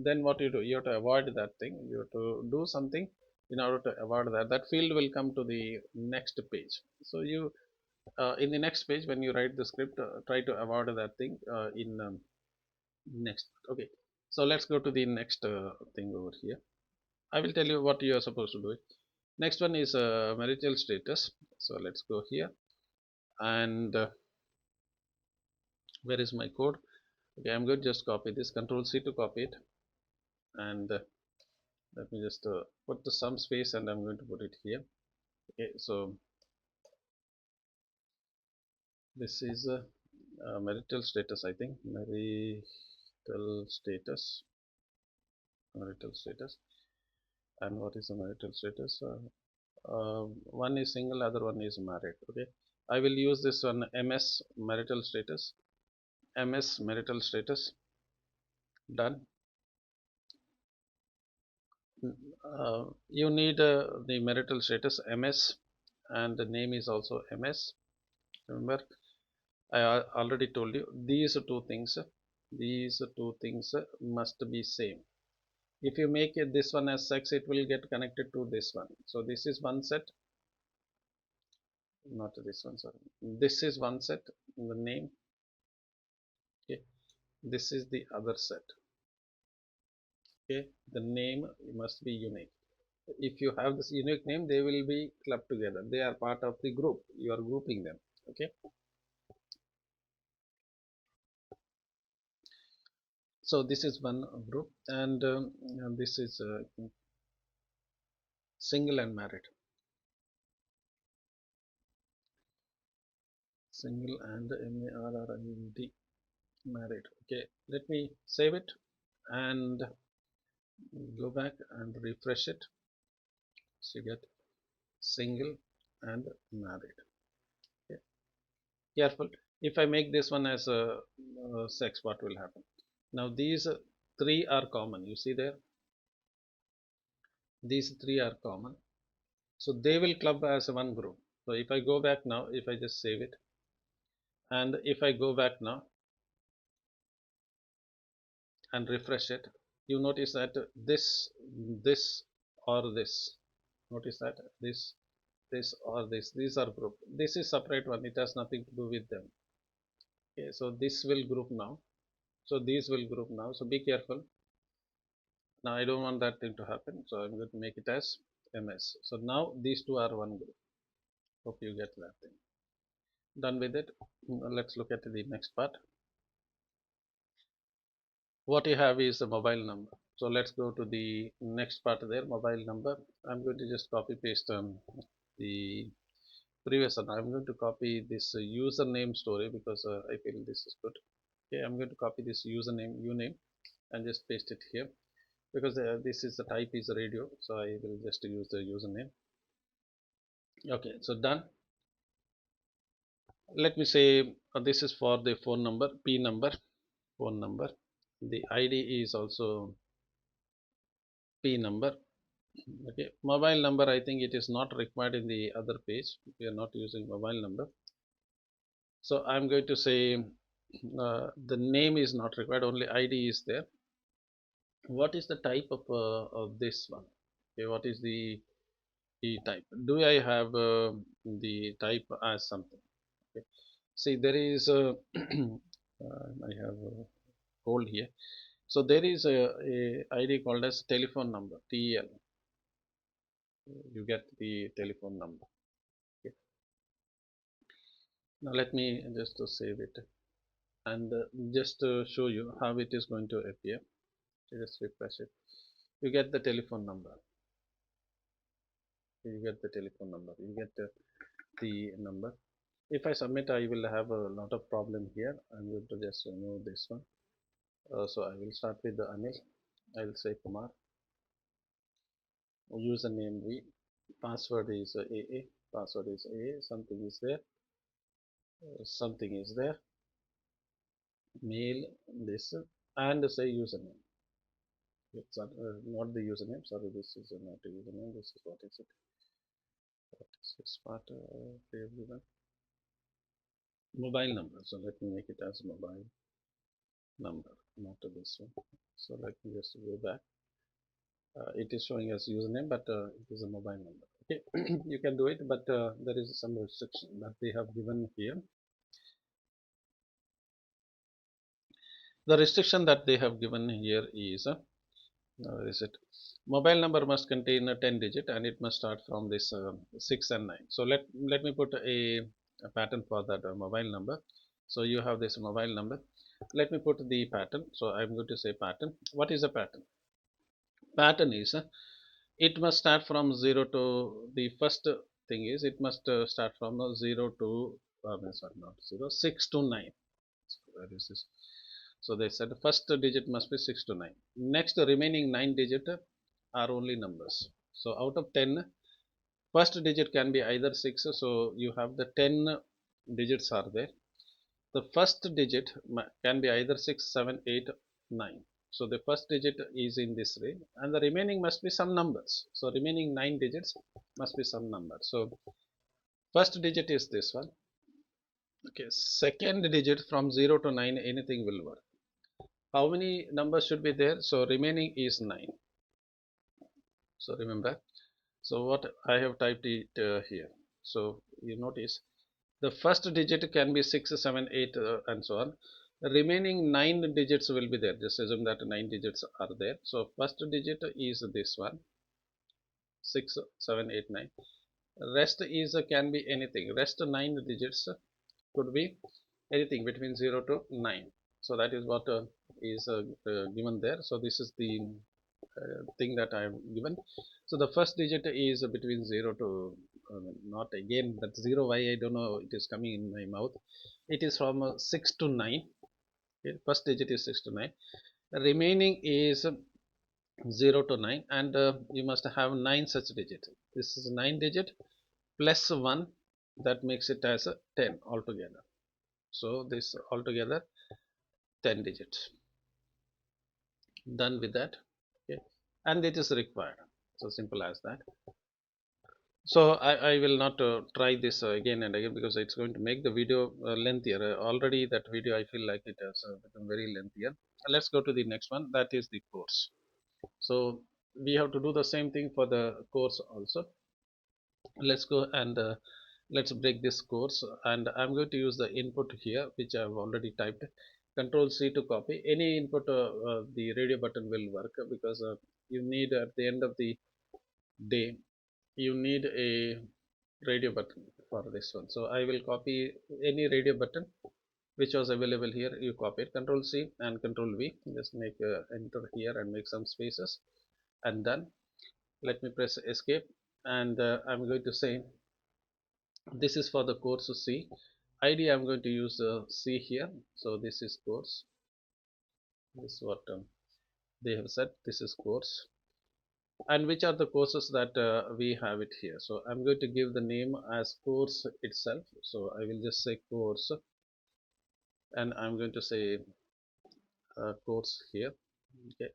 Then what you do, you have to avoid that thing, you have to do something in order to avoid that field will come to the next page. So you in the next page when you write the script, try to avoid that thing in next. Okay, so let's go to the next thing over here. I will tell you what you are supposed to do. Next one is marital status. So let's go here, and where is my code? Okay, I'm going to just copy this, control C to copy it, and let me just put the some space, and I'm going to put it here. Okay, so this is marital status, I think. Marital status. And what is the marital status? One is single, other one is married. Okay, I will use this one, MS marital status. MS marital status. Done. You need the marital status MS, and the name is also MS. Remember, I already told you these two things must be same. If you make it this one as sex, it will get connected to this one. So this is one set, not this one, sorry. This is one set, the name. Okay, this is the other set. Okay, the name must be unique. If you have this unique name, they will be clubbed together. They are part of the group. You are grouping them. Okay, so this is one group, and this is single and married. Single and married. Married. Okay, let me save it and go back and refresh it. So you get single and married. Okay, careful. If I make this one as a sex, what will happen? Now these three are common. You see there, these three are common. So they will club as one group. So if I go back now, if I just save it, and if I go back now and refresh it, you notice that this or this, notice that this or this, these are group. This is separate one, it has nothing to do with them. Okay, so this will group now, so these will group now, so be careful. Now I don't want that thing to happen, so I'm going to make it as MS. So now these two are one group. Hope you get that thing. Done with it. Let's look at the next part. What you have is a mobile number. So let's go to the next part there, mobile number. I'm going to just copy paste the previous one. I'm going to copy this username story because I feel this is good. Okay, I'm going to copy this username, uname, and just paste it here because this is the type is radio, so I will just use the username. Okay, so done. Let me say this is for the phone number, P number, phone number. The ID is also P number. Okay, mobile number, I think it is not required in the other page. We are not using mobile number. So I'm going to say the name is not required, only ID is there. What is the type of this one? Okay, what is the type? Do I have the type as something? Okay. See, there is a I have a hold here. So there is a ID called as telephone number, TEL. you get the telephone number. Okay. Now let me just save it and just show you how it is going to appear. Just refresh it. You get the telephone number. You get the telephone number. You get the number. If I submit, I will have a lot of problem here. I'm going to just remove this one. So I will start with the Anil. I will say Kumar. Username V. Password is AA. Password is AA. Something is there. Something is there. Mail this and say username. It's not the username. Sorry, this is not a username. This is what is it? What is this part for everyone? Mobile number. So let me make it as mobile number, not this one. So let me just go back. It is showing as username, but it is a mobile number. Okay, you can do it, but there is some restriction that they have given here. The restriction that they have given here is where is it? Mobile number must contain a 10 digit and it must start from this 6 and 9. So let me put a pattern for that mobile number. So you have this mobile number. Let me put the pattern. So I'm going to say pattern. What is a pattern? Pattern is it must start from 0 to the first thing is it must start from 0 to sorry, not 0, 6 to 9. So where is this? So they said the first digit must be 6 to 9. Next, the remaining 9 digit are only numbers. So out of 10, first digit can be either 6. So you have the 10 digits are there. The first digit can be either 6, 7, 8, 9. So the first digit is in this range and the remaining must be some numbers. So remaining 9 digits must be some number. So first digit is this one. Okay, second digit from 0 to 9 anything will work. How many numbers should be there? So remaining is 9. So remember, so what I have typed it here. So you notice the first digit can be 6, 7, 8 and so on. The remaining 9 digits will be there. Just assume that 9 digits are there. So first digit is this one, 6, 7, 8, 9. Rest is can be anything. Rest 9 digits could be anything between 0 to 9. So that is what is given there. So this is the thing that I have given. So the first digit is between 0 to not again that 0 why I don't know, it is coming in my mouth. It is from 6 to 9. Okay, first digit is 6 to 9. The remaining is 0 to 9 and you must have 9 such digit. This is 9 digit plus 1, that makes it as a 10 altogether. So this altogether 10 digits. Done with that. Okay, and it is required. So simple as that. So I will not try this again and again because it's going to make the video lengthier. Already that video I feel like it has become very lengthier. Let's go to the next one, that is the course. So we have to do the same thing for the course also. Let's go and let's break this course and I'm going to use the input here which I have already typed. Control C to copy. Any input the radio button will work because you need at the end of the day you need a radio button for this one. So I will copy any radio button which was available here. You copy it, Control C and Control V. Just make enter here and make some spaces and done. Let me press escape and I'm going to say this is for the course C. ID I'm going to use C here. So this is course. This is what they have said. This is course. And which are the courses that we have it here. So I'm going to give the name as course itself. So I will just say course and I'm going to say course here. Okay,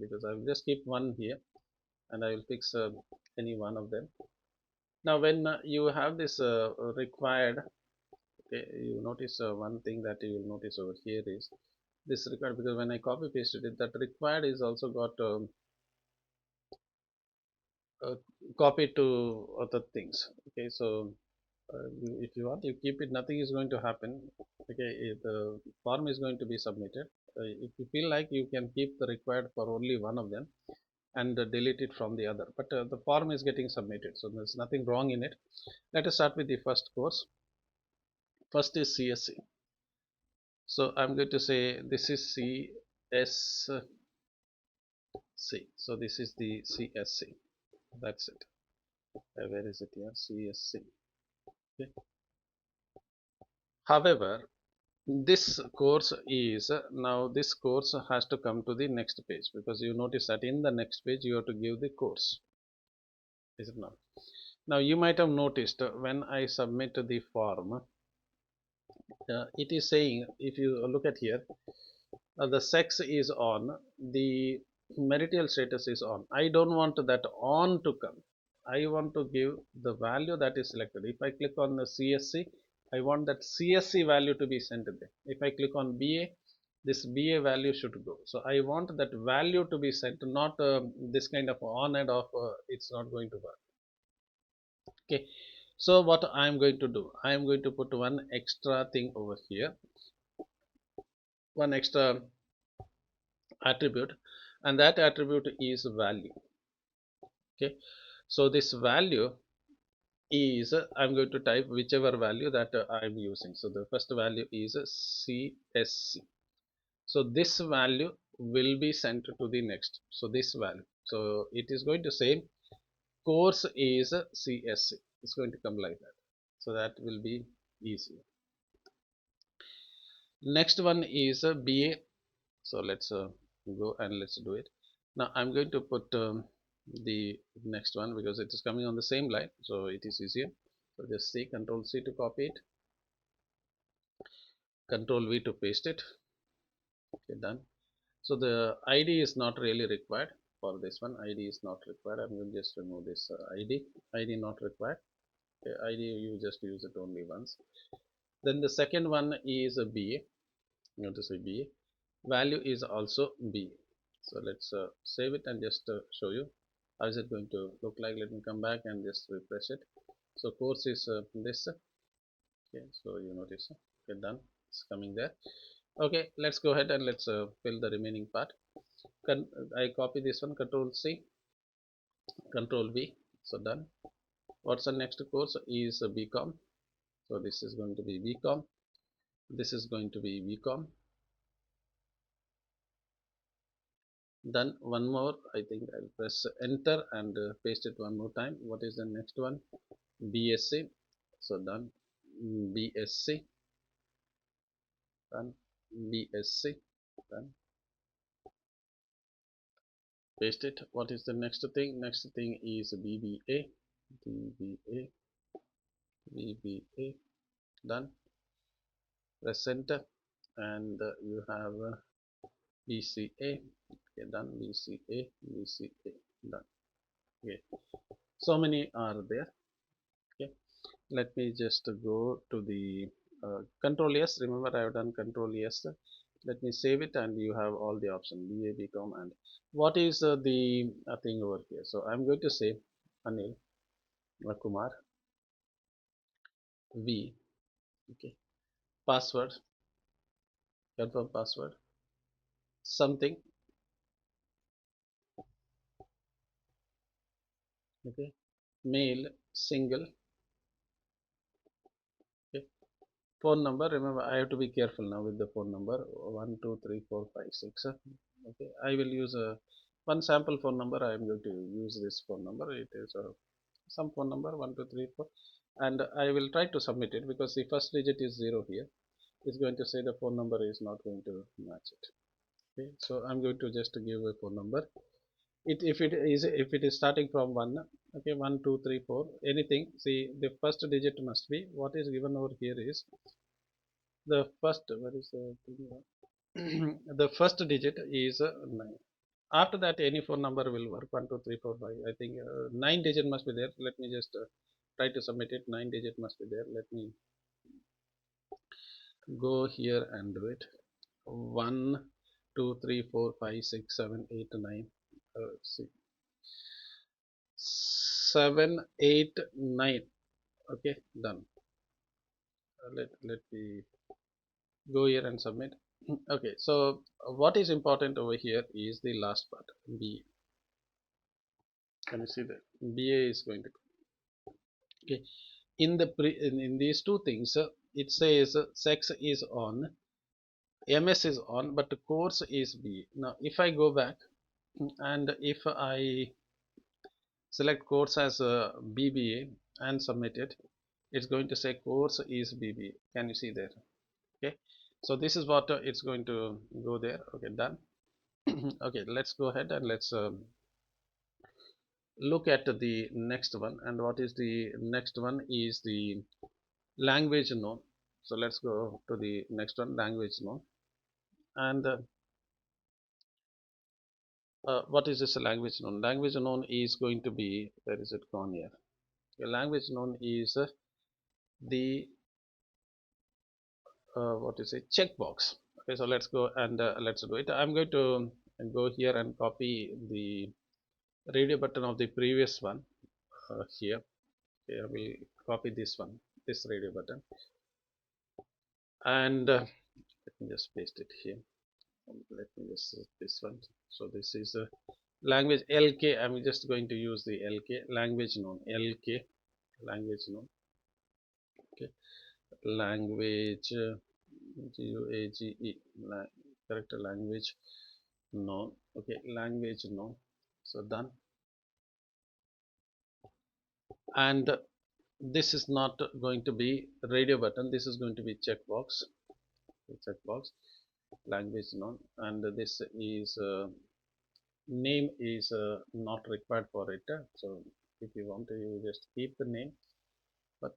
because I will just keep one here and I will fix any one of them. Now when you have this required, okay, you notice one thing that you will notice over here is this required, because when I copy pasted it, that required is also got copied to other things. Okay, so if you want, you keep it, nothing is going to happen. Okay, the form is going to be submitted. If you feel like, you can keep the required for only one of them and delete it from the other, but the form is getting submitted, so there's nothing wrong in it. Let us start with the first course. First is CSC. So I'm going to say this is CSC. So this is the CSC. That's it. Where is it here? CSC. Okay. However, this course is now this course has to come to the next page, because you notice that in the next page you have to give the course. Is it not? Now you might have noticed when I submit the form, it is saying, if you look at here, the sex is on, the marital status is on. I don't want that on to come. I want to give the value that is selected. If I click on the CSC, I want that CSC value to be sent there. If I click on BA, this BA value should go. So I want that value to be sent, not this kind of on and off. It's not going to work. Okay. So what I am going to do, I am going to put one extra thing over here, one extra attribute, and that attribute is value. Okay. So this value is I'm going to type whichever value that I'm using. So the first value is CSC. So this value will be sent to the next. So this value. So it is going to say course is CSC. It's going to come like that. So that will be easy. Next one is BA. So let's go and let's do it. Now I'm going to put the next one because it is coming on the same line, so it is easier. So just say Control C to copy it, Control V to paste it. Okay, done. So the ID is not really required for this one. ID is not required. I'm going to just remove this ID. ID not required. Okay, ID you just use it only once. Then the second one is a BA. I'm going to say BA. Value is also BA. So let's save it and just show you how is it going to look like. Let me come back and just refresh it. So course is this. Okay, so you notice. Okay, done. It's coming there. Okay, let's go ahead and let's fill the remaining part. I copy this one, Control C, Control V. So done. What's the next course is BCom. So this is going to be BCom. This is going to be BCom. Then one more, I think I'll press enter and paste it one more time. What is the next one? BSc. So done. BSc. Done. BSc. Done. Paste it. What is the next thing? Next thing is BBA. BBA. BBA. Done. Press enter and you have BCA. Okay, done. BCA. BCA. Done. Okay. So many are there. Okay. Let me just go to the Control S. Remember, I have done Control S. Let me save it, and you have all the options BA, BCom, and what is the thing over here. So I'm going to say Anil Kumar V. Okay, password, confirm password, something. Okay, male, single. Okay, phone number. Remember, I have to be careful now with the phone number 12345 6. Okay, I will use one sample phone number. I am going to use this phone number. It is some phone number 1234, and I will try to submit it because the first digit is 0 here. It's going to say the phone number is not going to match it. Okay, so I'm going to just give a phone number. If it is starting from 1, okay, 1234, anything. See, the first digit must be what is given over here is the first. What is the the first digit is 9. After that, any phone number will work. 12345. I think 9 digit must be there. Let me just try to submit it. 9 digit must be there. Let me go here and do it. 1 2 3 4 5 6 7 8 9 7 8 9. Okay, done. Let me go here and submit. Okay, so what is important over here is the last part B. Can you see that? BA is going to, okay. In these two things, it says sex is on, MS is on, but the course is B. Now, if I go back and if I select course as a BBA and submit it, it's going to say course is BBA. Can you see there? Okay. So this is what it's going to go there. Okay, done. Okay, let's go ahead and let's look at the next one. And what is the next one is the language known. So let's go to the next one, language known. And what is this language known? Language known is going to be, where is it gone here? A language known is the what is it, checkbox. Okay, so let's go and let's do it. I'm going to go here and copy the radio button of the previous one here. Okay, I will copy this one, this radio button, and let me just paste it here. Let me just this one. So this is a language LK. I'm just going to use the LK, language known, LK, language known. Okay, language GUAGE, character language known. Okay, language known. So done. And this is not going to be radio button. This is going to be checkbox. Checkbox, language known, and this is name is not required for it. So if you want to, you just keep the name, but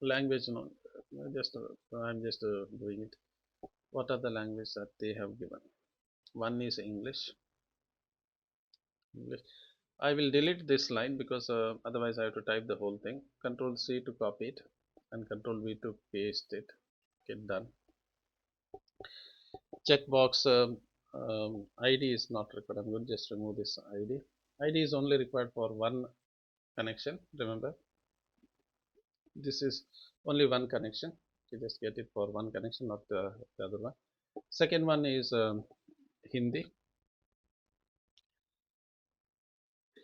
language known. Just I'm just doing it. What are the languages that they have given? One is English. English. I will delete this line because otherwise I have to type the whole thing. Control C to copy it and Control V to paste it. Get done. Checkbox ID is not required. I'm going to just remove this ID. ID is only required for one connection. Remember, this is only one connection. You just get it for one connection, not the other one. Second one is Hindi.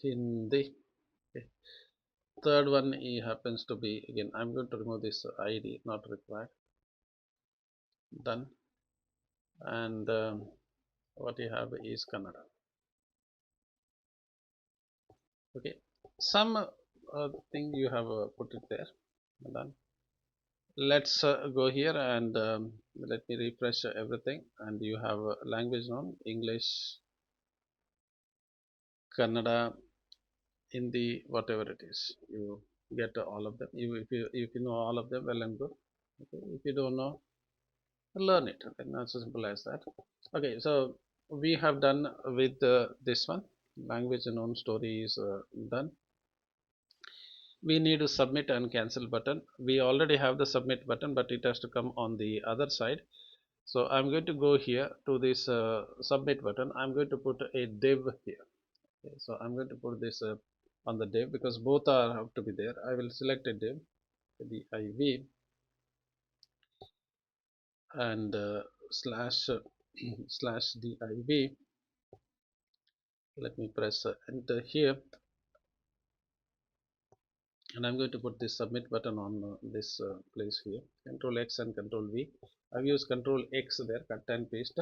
Hindi. Okay. Third one happens to be, again, I'm going to remove this ID, not required. Done. And what you have is Kannada. Okay, some thing you have put it there. Done. Let's go here and let me refresh everything, and you have language known, English, Kannada, Hindi, whatever it is. You get all of them. If you know all of them, well and good. Okay, if you don't know, learn it. Okay, not so simple as that. Okay, so we have done with this one, language known, story is done. We need to submit and cancel button. We already have the submit button, but it has to come on the other side. So I'm going to go here to this submit button. I'm going to put a div here. Okay, so I'm going to put this on the div because both are have to be there. I will select a div, the IV, and slash slash div. Let me press enter here, and I'm going to put this submit button on this place here. Control X and Control V. I've used Control X there, cut and paste.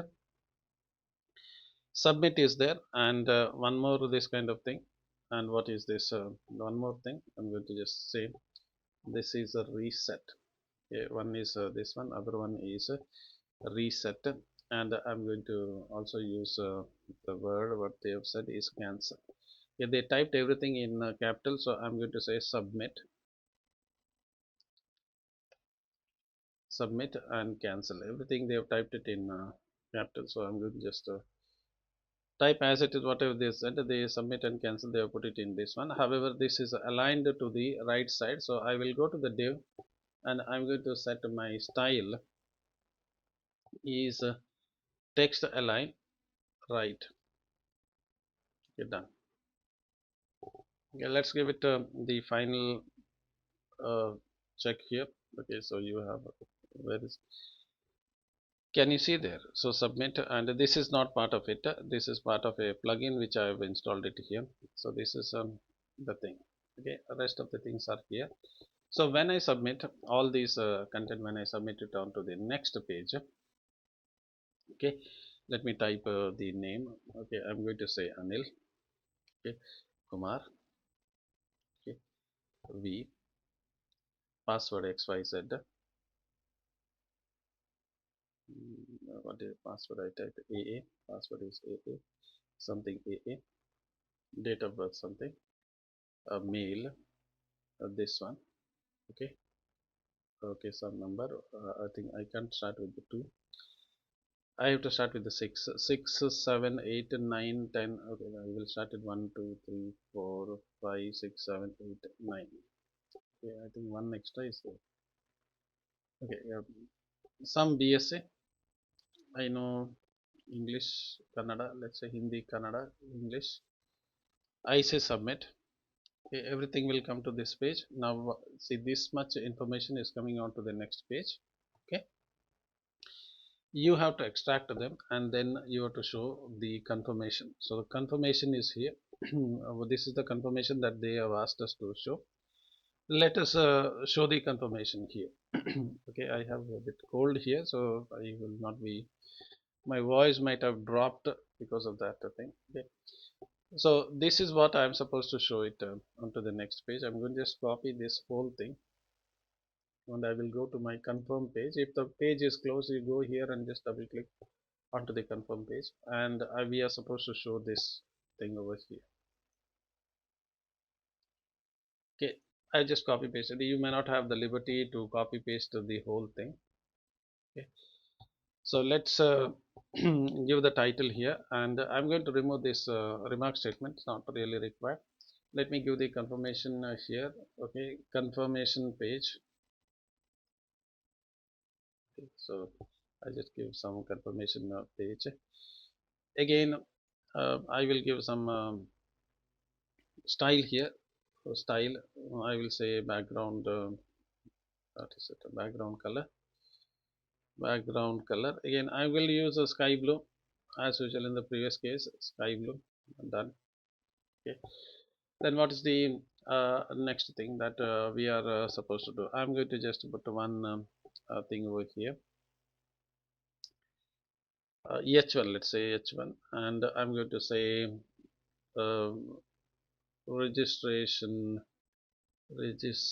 Submit is there, and one more this kind of thing. And what is this? One more thing. I'm going to just say this is a reset. Okay, one is this one, other one is reset, and I'm going to also use the word what they have said is cancel. Okay, they typed everything in capital, so I'm going to say submit, submit and cancel. Everything they have typed it in capital, so I'm going to just type as it is whatever they said. They submit and cancel, they have put it in this one. However, this is aligned to the right side, so I will go to the div and I'm going to set my style is text align right. Okay, done. Okay, let's give it the final uh, check here. Okay, so you have, where is, Can you see there? So submit, and this is not part of it. This is part of a plugin which I have installed it here. So this is the thing. Okay, the rest of the things are here. So when I submit all these content, when I submit it onto the next page, okay, let me type the name. Okay, I'm going to say Anil. Okay, Kumar. Okay, V, password XYZ. What is password? I type AA. Password is AA. Something AA. Date of birth something. Mail. This one. Okay. Okay, some number. I think I can't start with the 2. I have to start with the 6. 6, 7, 8, 9, 10. Okay, I will start at 1, 2, 3, 4, 5, 6, 7, 8, 9. Okay, I think one extra is there. Okay, yeah. Some BSA. I know English, Kannada. Let's say Hindi, Kannada, English. I say submit. Okay, everything will come to this page. Now, see, this much information is coming on to the next page. Okay, you have to extract them and then you have to show the confirmation. So the confirmation is here. This is the confirmation that they have asked us to show. Let us show the confirmation here. Okay, I have a bit cold here, so I will not be, my voice might have dropped because of that thing. Okay, so this is what I'm supposed to show it onto the next page. I'm going to just copy this whole thing and I will go to my confirm page. If the page is closed, you go here and just double click onto the confirm page, and we are supposed to show this thing over here. Okay, I just copy pasted. You may not have the liberty to copy paste the whole thing. Okay, so let's give the title here, and I'm going to remove this remark statement. It's not really required. Let me give the confirmation here. Okay, confirmation page. Okay, so I just give some confirmation page. Again, I will give some style here. For style, I will say background. That is it. Background color. Again, I will use a sky blue as usual in the previous case. Sky blue. Done. Okay. Then what is the next thing that we are supposed to do? I'm going to just put one thing over here. H1. Let's say H1, and I'm going to say um, registration registration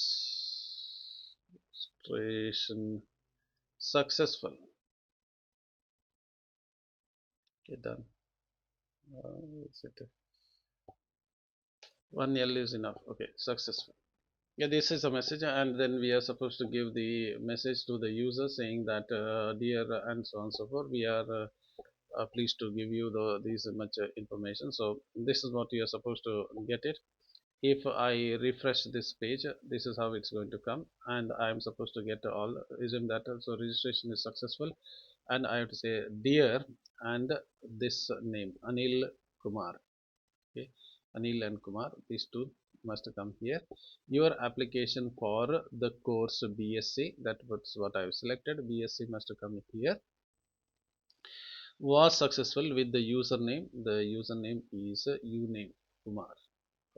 successful. Okay, done. Is it one L is enough? Okay, successful. Yeah, this is a message, and then we are supposed to give the message to the user saying that dear and so on and so forth. We are pleased to give you this much information. So this is what you are supposed to get it. If I refresh this page, this is how it's going to come, and I am supposed to get all resume that. So registration is successful, and I have to say dear and this name Anil Kumar. Okay, Anil and Kumar, these two must come here. Your application for the course BSc, that was what I have selected. BSc must come here. Was successful with the username. The username is uname Kumar.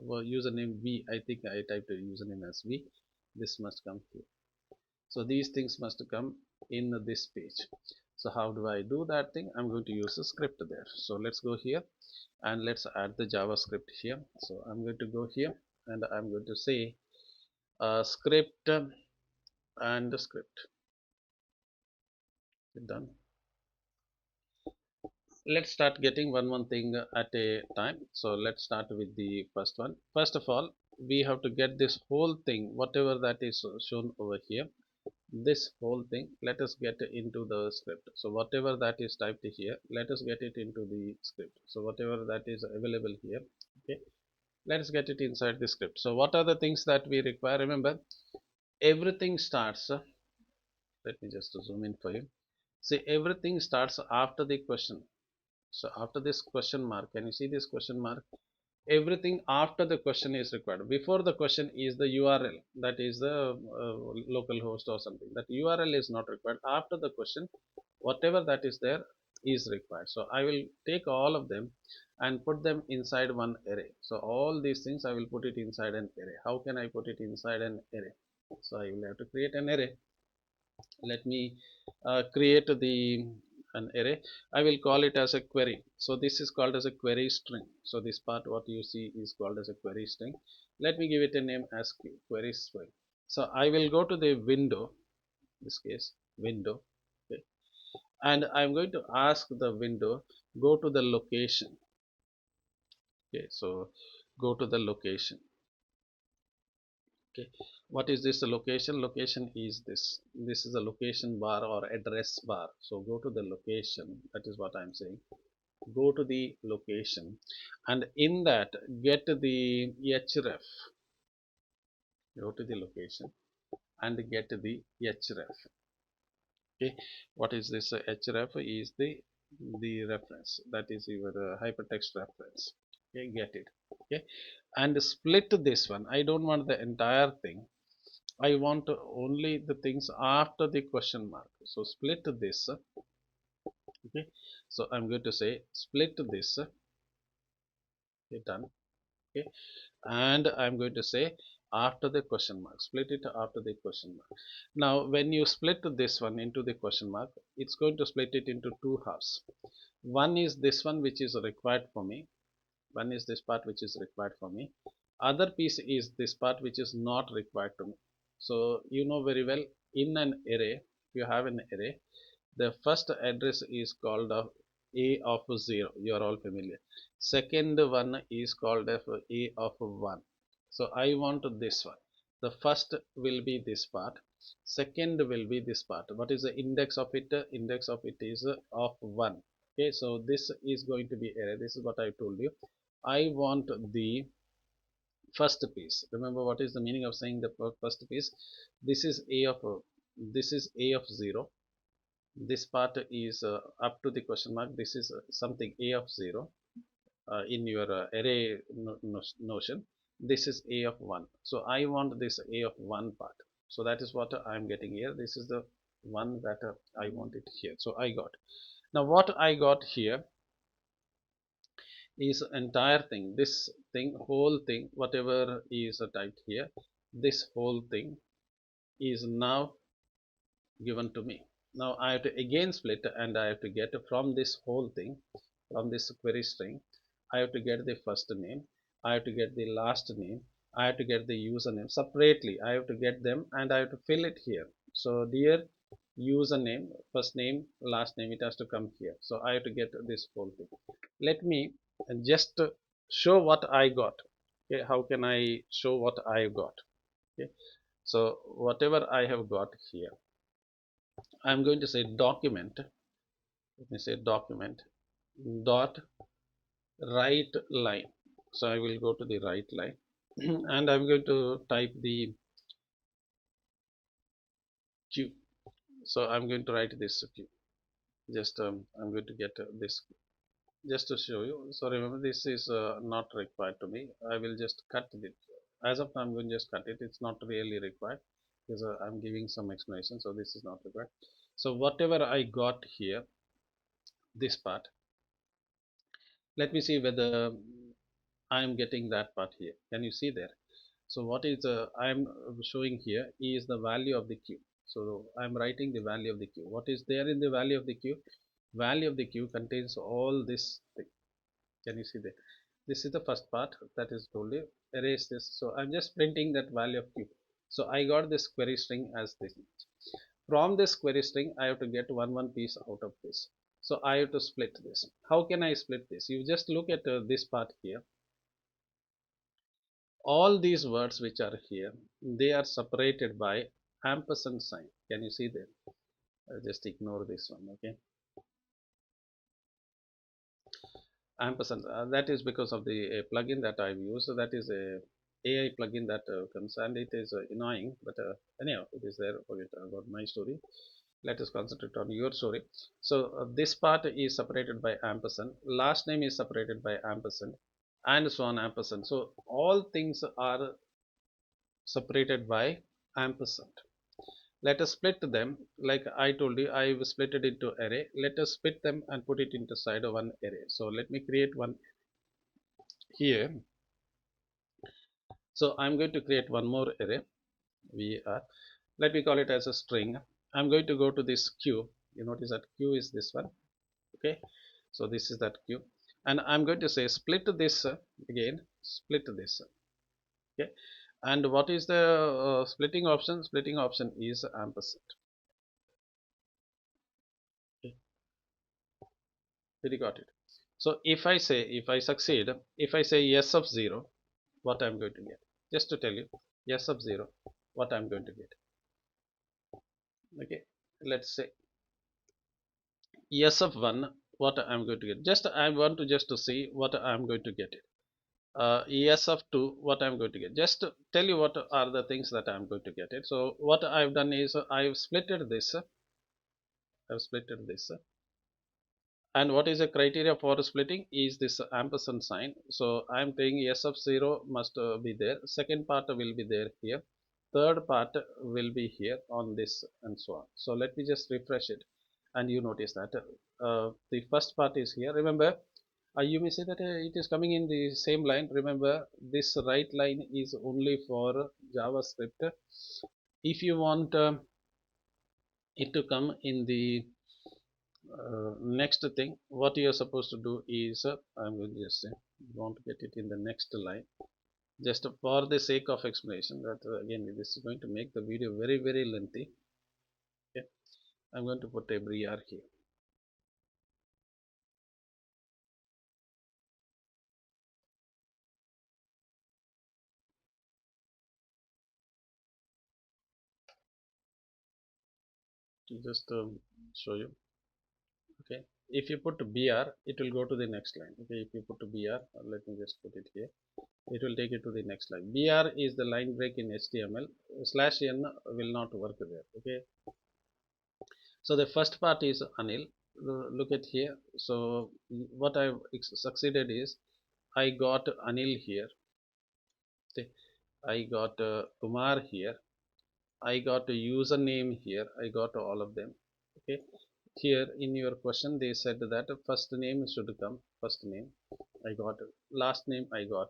Username V. I think I typed a username as V. This must come here. So these things must come in this page. So how do I do that thing? I'm going to use a script there. So let's go here and let's add the JavaScript here. So I'm going to go here and I'm going to say script and script. Done. Let's start getting one thing at a time. So let's start with the first one. First of all, we have to get this whole thing, whatever that is shown over here, this whole thing, let us get into the script. So whatever that is typed here, let us get it into the script. So whatever that is available here, okay, let us get it inside the script. So what are the things that we require? Remember, everything starts, let me just zoom in for you. See, everything starts after the question. So after this question mark, can you see this question mark? Everything after the question is required. Before the question is the URL, that is the local host or something. That URL is not required. After the question, whatever that is there is required. So I will take all of them and put them inside one array. So all these things I will put it inside an array. How can I put it inside an array? So I will have to create an array. Let me create the an array. I will call it as a query. So this is called as a query string. So this part what you see is called as a query string. Let me give it a name as query string. So I will go to the window, this case window, okay, and I'm going to ask the window, go to the location. Okay, so go to the location. Okay, what is this location? Location is this is a location bar or address bar. So go to the location, that is what I'm saying. Go to the location, and in that get the href. Go to the location and get the href. Okay, what is this href? Is the reference, that is your hypertext reference. Okay, get it. Okay, and split this one. I don't want the entire thing, I want only the things after the question mark. So split this. Okay, so I'm going to say split this. Okay, done. Okay, and I'm going to say after the question mark, split it after the question mark. Now when you split this one into the question mark, it's going to split it into two halves. One is this one which is required for me, one is this part which is required for me, other piece is this part which is not required to me. So you know very well, in an array, if you have an array, the first address is called a of 0, you are all familiar. Second one is called a of 1. So I want this one. The first will be this part, second will be this part. What is the index of it? Index of it is of 1. Okay, so this is going to be array. This is what I told you. I want the first piece. Remember what is the meaning of saying the first piece? This is a of this is a of 0. This part is up to the question mark. This is something a of 0 in your array notion. This is a of 1. So I want this a of 1 part. So that is what I am getting here. This is the one that I want it here. So I got. Now what I got here is entire thing. This thing, whole thing, whatever is typed here, this whole thing is now given to me. Now I have to again split, and I have to get from this whole thing, from this query string, I have to get the first name, I have to get the last name, I have to get the username separately. I have to get them and I have to fill it here. So dear username, first name, last name, it has to come here. So I have to get this whole thing. Let me just show what I got. Okay, how can I show what I got? Okay, so whatever I have got here, I'm going to say document. Let me say document dot right line. So I will go to the right line and I'm going to type the Q. So I'm going to write this Q. Just I'm going to get this just to show you. So remember, this is not required to me. I will just cut it. As of now, I'm going to just cut it. It's not really required because I'm giving some explanation. So this is not required. So whatever I got here, this part, let me see whether I am getting that part here. Can you see there? So what is I am showing here is the value of the Q. So I am writing the value of the Q. What is there in the value of the Q? Value of the Q contains all this thing. Can you see that? This is the first part that is told you. Erase this. So I'm just printing that value of Q. So I got this query string as this. From this query string, I have to get one piece out of this. So I have to split this. How can I split this? You just look at this part here. All these words which are here, they are separated by ampersand sign. Can you see that? Just ignore this one. Okay, ampersand, that is because of the plugin that I've used. So that is a AI plugin that comes, and it is annoying, but anyhow it is there. Forget about my story. Let us concentrate on your story. So this part is separated by ampersand, last name is separated by ampersand, and so on, ampersand. So all things are separated by ampersand. Let us split them, like I told you, I have split it into array. Let us split them and put it into side of one array. So let me create one here. So I'm going to create one more array. We are, let me call it as a string. I'm going to go to this queue. You notice that queue is this one. Okay, so this is that queue, and I'm going to say split this again, split this. Okay, and what is the splitting option? Splitting option is ampersand. Okay, did you got it? So if I succeed, if I say yes of 0, what I'm going to get? Just to tell you, yes of 0, what I'm going to get. Okay, let's say yes of 1, what I'm going to get. Just I want to just to see what I'm going to get it. Yes of 2, what I'm going to get. Just to tell you what are the things that I'm going to get it. So what I've done is I've splitted this. I've splitted this. And what is the criteria for splitting is this ampersand sign. So I'm saying yes of 0 must be there. Second part will be there here. Third part will be here on this and so on. So let me just refresh it, and you notice that the first part is here. Remember, you may say that it is coming in the same line. Remember, this right line is only for JavaScript. If you want it to come in the next thing, what you are supposed to do is I'm going to just say you want to get it in the next line, just for the sake of explanation that again this is going to make the video very lengthy. Okay, I'm going to put a br here. To just show you. Okay, if you put br, it will go to the next line. Okay, if you put br, let me just put it here, it will take you to the next line. Br is the line break in HTML. Slash n will not work there. Okay, so the first part is Anil. Look at here. So what I succeeded is I got Anil here. Okay, I got Kumar here. I got a username here. I got all of them. Okay, here in your question they said that first name should come. First name I got, last name I got,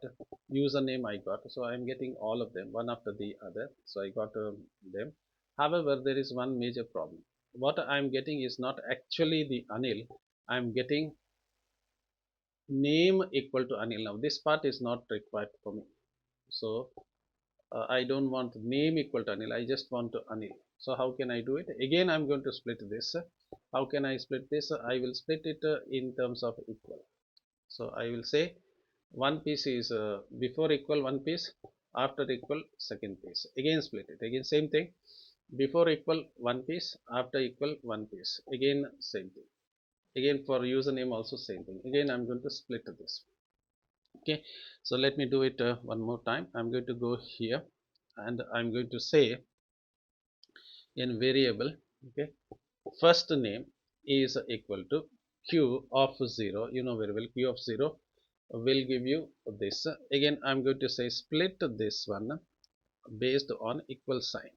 username I got. So I'm getting all of them one after the other. So I got them. However, there is one major problem. What I'm getting is not actually the Anil. I'm getting name equal to Anil. Now this part is not required for me. So I don't want name equal to Anil. I just want to Anil. So how can I do it? Again, I'm going to split this. How can I split this? I will split it in terms of equal. So I will say one piece is before equal one piece, after equal second piece. Again split it. Again same thing. Before equal one piece, after equal one piece. Again same thing. Again for username also same thing. Again I'm going to split this. Okay, so let me do it one more time. I'm going to go here and I'm going to say in variable, okay, first name is equal to q of 0. You know very well q of 0 will give you this. Again I'm going to say split this one based on equal sign.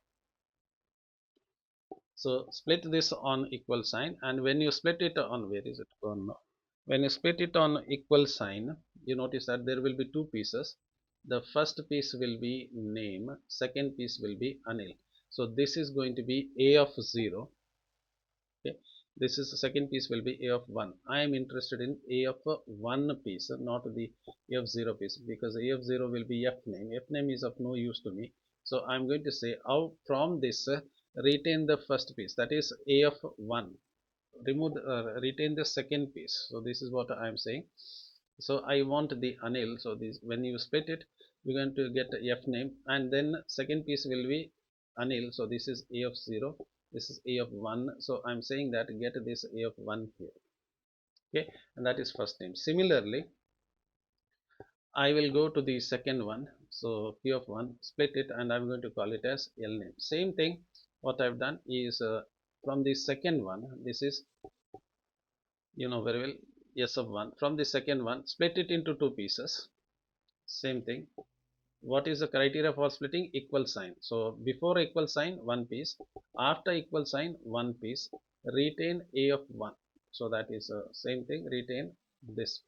So split this on equal sign, and when you split it on, where is it gone now? When you split it on equal sign, you notice that there will be two pieces. The first piece will be name, second piece will be Anil. So this is going to be a of 0. Okay, this is the second piece will be a of 1. I am interested in a of 1 piece, not the a of 0 piece, because a of 0 will be f name. F name is of no use to me. So I'm going to say out from this retain the first piece, that is a of 1. Remove retain the second piece. So this is what I am saying. So I want the Anil. So this, when you split it, you're going to get f name, and then second piece will be Anil. So this is a of 0, this is a of 1. So I'm saying that get this a of 1 here. Okay, and that is first name. Similarly, I will go to the second one. So p of 1, split it, and I'm going to call it as L name. Same thing. What I've done is from the second one, this is, you know very well, yes of 1. From the second one, split it into two pieces. Same thing. What is the criteria for splitting? Equal sign. So before equal sign, one piece. After equal sign, one piece. Retain a of 1. So that is the same thing. Retain this,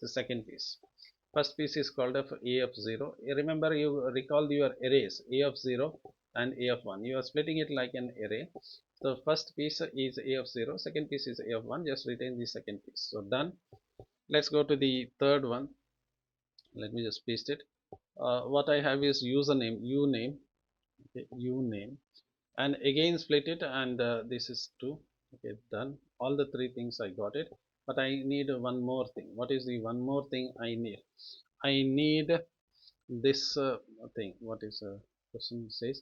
the second piece. First piece is called of a of 0. Remember, you recall your arrays a of 0 and a of 1. You are splitting it like an array. So first piece is a of 0, second piece is a of 1. Just retain the second piece. So done. Let's go to the third one. Let me just paste it. What I have is username, uname, okay, uname, and again split it, and this is 2. Okay, done. All the three things I got it, but I need one more thing. What is the one more thing I need? I need this thing. What is question says?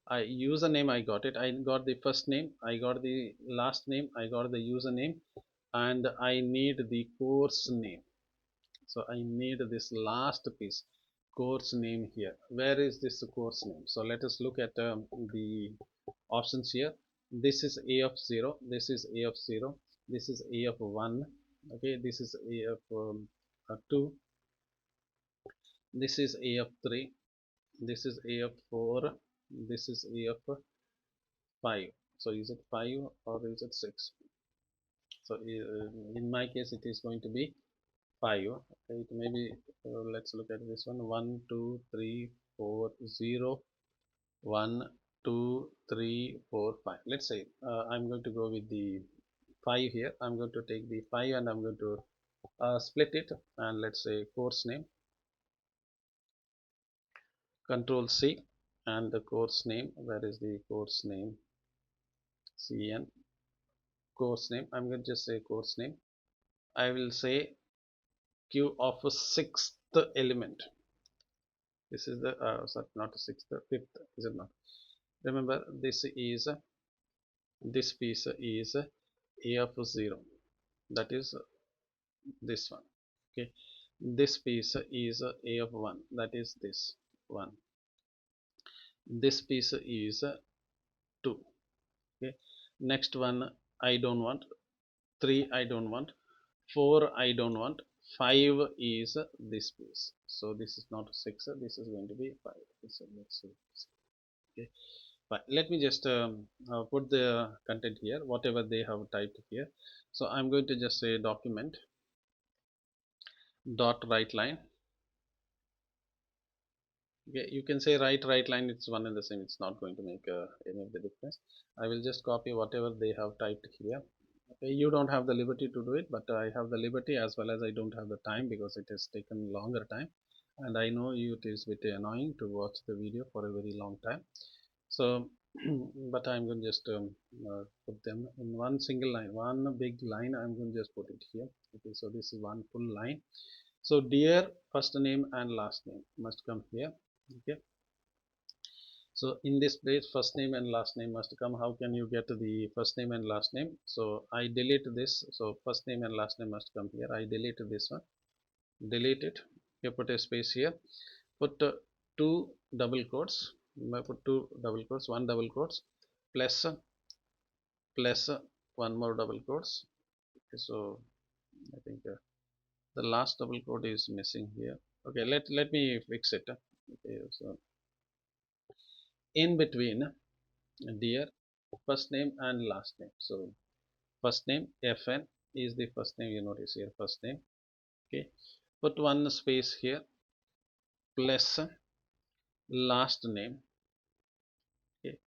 I username, I got it. I got the first name, I got the last name, I got the username, and I need the course name. So I need this last piece, course name here. Where is this course name? So let us look at the options here. This is a of 0, this is a of 0, this is a of 1, okay, this is a of 2, this is a of 3, this is a of 4, this is a of 5. So is it 5 or is it 6? So in my case it is going to be 5. Okay, it may be, let's look at this one. 1 2 3 4 0 1 2 3 4 5. Let's say I'm going to go with the 5 here. I'm going to take the 5 and I'm going to split it, and let's say course name, control C, and the course name. Where is the course name? CN, course name. I'm going to just say course name. I will say q of a sixth element. This is the sorry, not a sixth, fifth, is it not? Remember, this is this piece is a of 0, that is this one. Okay, this piece is a of 1, that is this one. This piece is 2. Okay, next one I don't want, 3 I don't want, 4 I don't want, 5 is this piece. So this is not 6, this is going to be 5. So let's see. Okay, but let me just put the content here, whatever they have typed here. So I'm going to just say document dot write line. Okay, you can say write line, it's one and the same, it's not going to make any of the difference. I will just copy whatever they have typed here. Okay, you don't have the liberty to do it, but I have the liberty, as well as I don't have the time because it has taken longer time, and I know you it is a bit annoying to watch the video for a very long time. So but I'm going to just put them in one single line, one big line. I'm going to just put it here. Okay, so this is one full line. So dear first name and last name must come here. Okay, so in this place first name and last name must come. How can you get the first name and last name? So I delete this. So first name and last name must come here. I delete this one, delete it. You put a space here, put two double quotes. Put two double quotes, one double quotes, plus plus one more double quotes. Okay, so I think the last double quote is missing here. Okay, let me fix it. Okay, so in between dear first name and last name. So first name FN is the first name, you notice here, first name. Okay, put one space here, plus last name. Okay,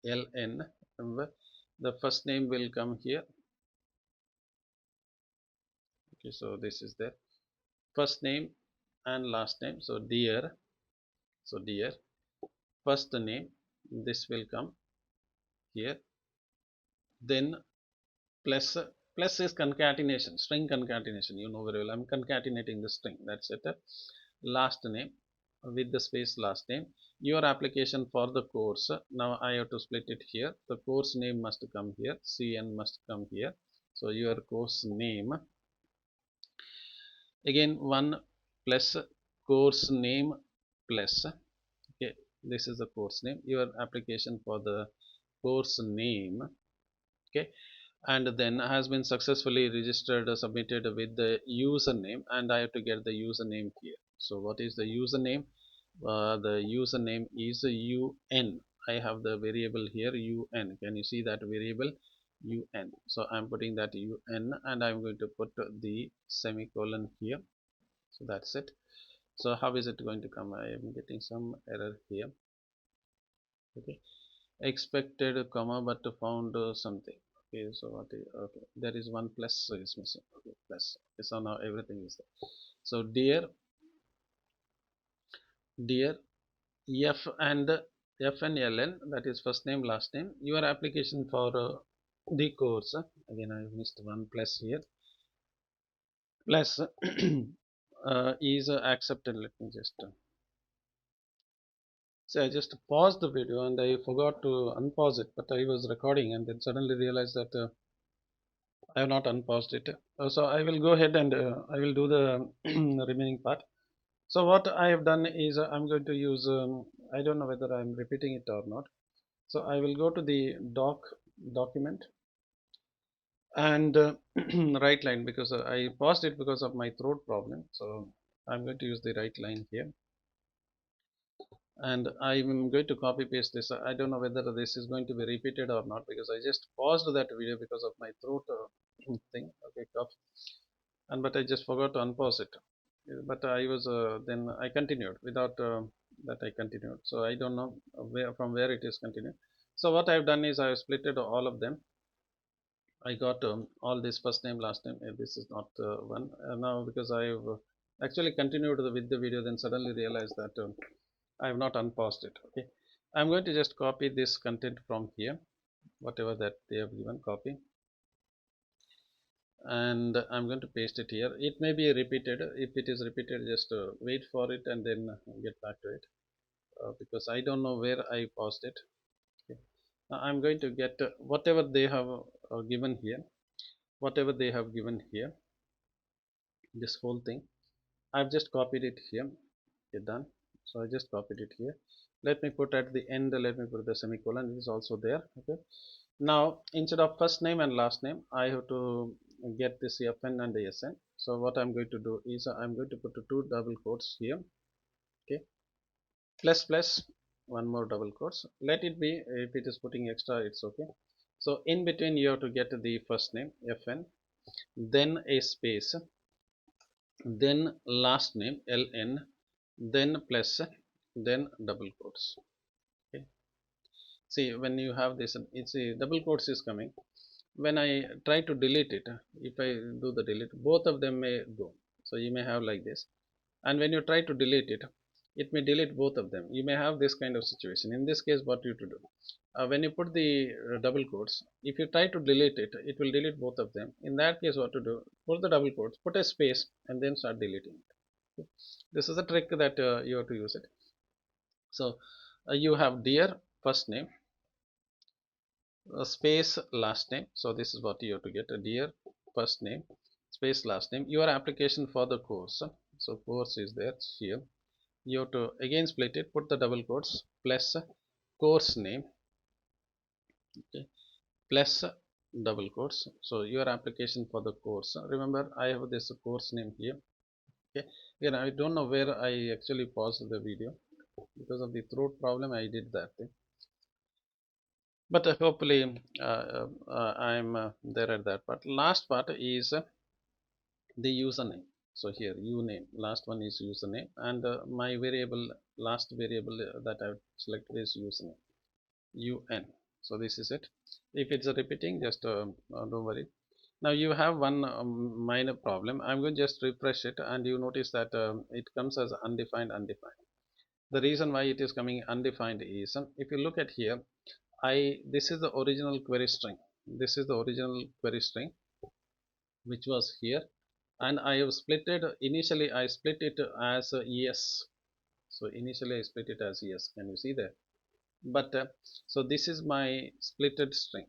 LN. Remember, the first name will come here. Okay, so this is the first name and last name. So dear, first name, this will come here. Then plus plus is concatenation, string concatenation. You know very well. I'm concatenating the string. That's it. Last name with the space last name. Your application for the course. Now I have to split it here. The course name must come here. CN must come here. So your course name, again one plus course name plus, okay, this is the course name, your application for the course name. Okay, and then has been successfully registered, submitted with the username, and I have to get the username here. So what is the username? the username is un. I have the variable here un. Can you see that variable un? So I'm putting that un and I'm going to put the semicolon here. So that's it. So how is it going to come? I am getting some error here. Okay, expected comma but found something. Okay, so what is, okay, there is one plus is missing. Okay, plus. Okay, so now everything is there. So dear f and fnln, that is first name last name, your application for the course, again I missed one plus here, plus is accepted. Let me just see, I just paused the video and I forgot to unpause it, but I was recording and then suddenly realized that I have not unpaused it. So I will go ahead and I will do the remaining part. So what I have done is I'm going to use, I don't know whether I'm repeating it or not. So I will go to the document and right line, because I paused it because of my throat problem. So I'm going to use the right line here and I'm going to copy paste this. I don't know whether this is going to be repeated or not, because I just paused that video because of my throat thing. Okay, cough. And but I just forgot to unpause it. But I was then I continued without that I continued. So I don't know where from where it is continued. So what I've done is I've splitted all of them. I got all this first name, last name. This is not one now, because I've actually continued with the video, then suddenly realized that I have not unpaused it. Okay, I'm going to just copy this content from here, whatever that they have given, copy, and I'm going to paste it here. It may be repeated. If it is repeated, just wait for it and then get back to it, because I don't know where I paused it. Okay. Now I'm going to get whatever they have given here, whatever they have given here, this whole thing. I've just copied it here. Okay, done. So I just copied it here. Let me put at the end, let me put the semicolon. It is also there. Okay. Now instead of first name and last name, I have to get this fn and the sn. So what I'm going to do is I'm going to put two double quotes here. Okay. Plus plus, one more double quotes. Let it be. If it is putting extra, it's okay. So in between you have to get the first name fn, then a space, then last name ln, then plus, then double quotes. Okay. See, when you have this, it's a double quotes is coming. When I try to delete it, if I do the delete, both of them may go. So you may have like this, and when you try to delete it, it may delete both of them. You may have this kind of situation. In this case, what you to do, when you put the double quotes, if you try to delete it, it will delete both of them. In that case, what to do, put the double quotes, put a space, and then start deleting it. This is a trick that you have to use it. So you have dear first name, space last name. So this is what you have to get, a dear first name space last name, your application for the course. So course is there here. You have to again split it, put the double quotes, plus course name. Okay, plus double quotes. So your application for the course. Remember, I have this course name here. Okay, again I don't know where I actually paused the video because of the throat problem. I did that thing, but hopefully I'm there at that part. Last part is the username. So here uname, last one is username, and my variable, last variable that I've selected is username un. So this is it. If it's repeating, just don't worry. Now you have one minor problem. I'm going to just refresh it, and you notice that it comes as undefined. The reason why it is coming undefined is, if you look at here, this is the original query string. This is the original query string which was here, and I have split it. Initially I split it as yes. So initially I split it as yes. Can you see that? But so this is my splitted string.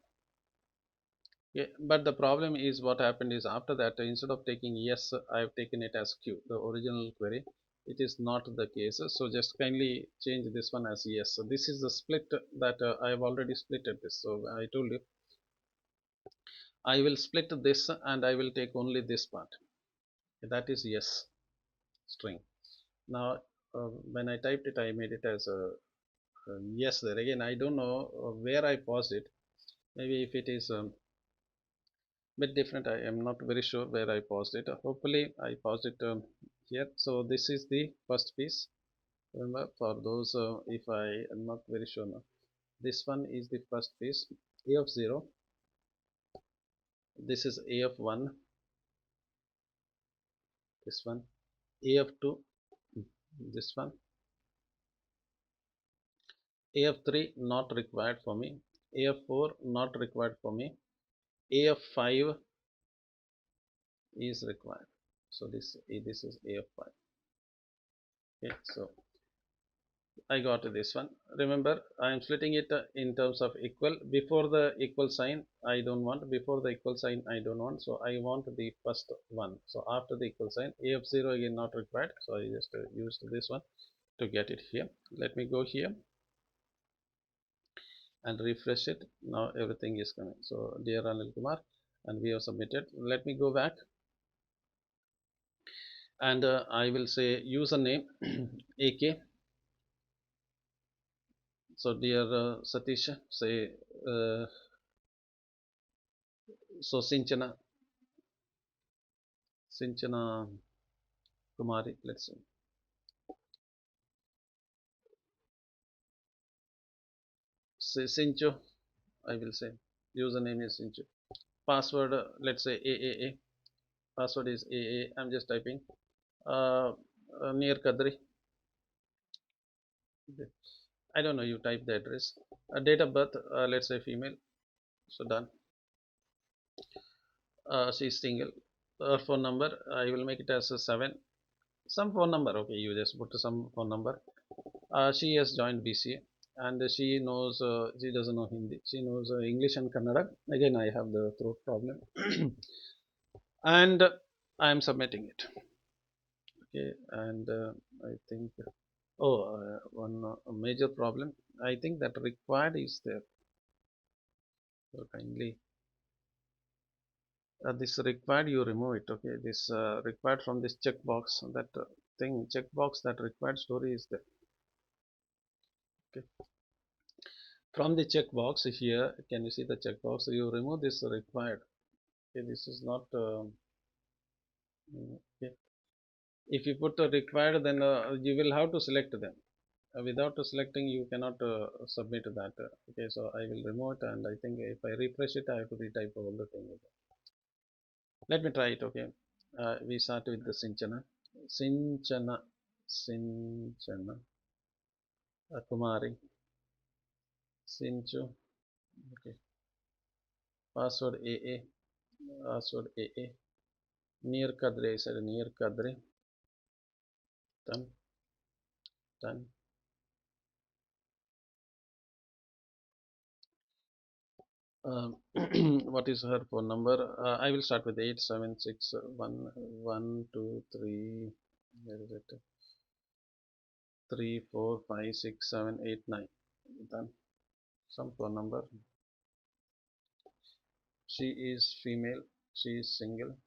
Yeah, but the problem is what happened is, after that, instead of taking yes, I have taken it as q, the original query. It is not the case. So just kindly change this one as yes. So this is the split that I have already splitted this. So I told you I will split this and I will take only this part. That is yes string. Now when I typed it, I made it as a yes there. Again, I don't know where I paused it. Maybe if it is bit different, I am not very sure where I paused it. Hopefully, I paused it here. So this is the first piece. Remember, for those if I am not very sure now, this one is the first piece. A of 0. This is A of 1. This one. A of 2. This one. A of 3 not required for me. A of 4 not required for me. A of 5 is required. So this is A of 5. Okay, so I got this one. Remember, I am splitting it in terms of equal. Before the equal sign, I don't want. Before the equal sign, I don't want. So I want the first one. So after the equal sign, A of 0 again not required. So I just used this one to get it here. Let me go here and refresh it. Now everything is coming. So dear Anil Kumar, and we have submitted. Let me go back and I will say username AK. So dear Satish, say so Sinchana Kumari, let's say Sincho, I will say username is Sincho. Password, let's say AAA. Password is AA. I'm just typing. Uh, near Kadri. I don't know. You type the address. Date of birth, let's say female. So done. She's single. Phone number, I will make it as a 7. Some phone number. Okay, you just put some phone number. She has joined BCA and she knows, she doesn't know Hindi. She knows English and Kannada. Again, I have the throat problem. And I am submitting it. Okay, and I think, oh, one major problem. I think that required is there. So kindly, this required you remove it. Okay, this required from this checkbox. That thing checkbox, that required story is there. Okay, from the checkbox here, can you see the checkbox? You remove this required. Okay, this is not. Okay. If you put required, then you will have to select them. Without selecting, you cannot submit that. Okay, so I will remove it, and I think if I refresh it, I have to retype all the thing again. Let me try it. Okay, we start with the Sinchana, Sinchana, Kumari, Sinchu. Okay, password AA, password AA. Near Kadre, I said near Kadre. Done, done. What is her phone number? I will start with 8761123. Where is it? 3456789. Done. Some phone number. She is female. She is single.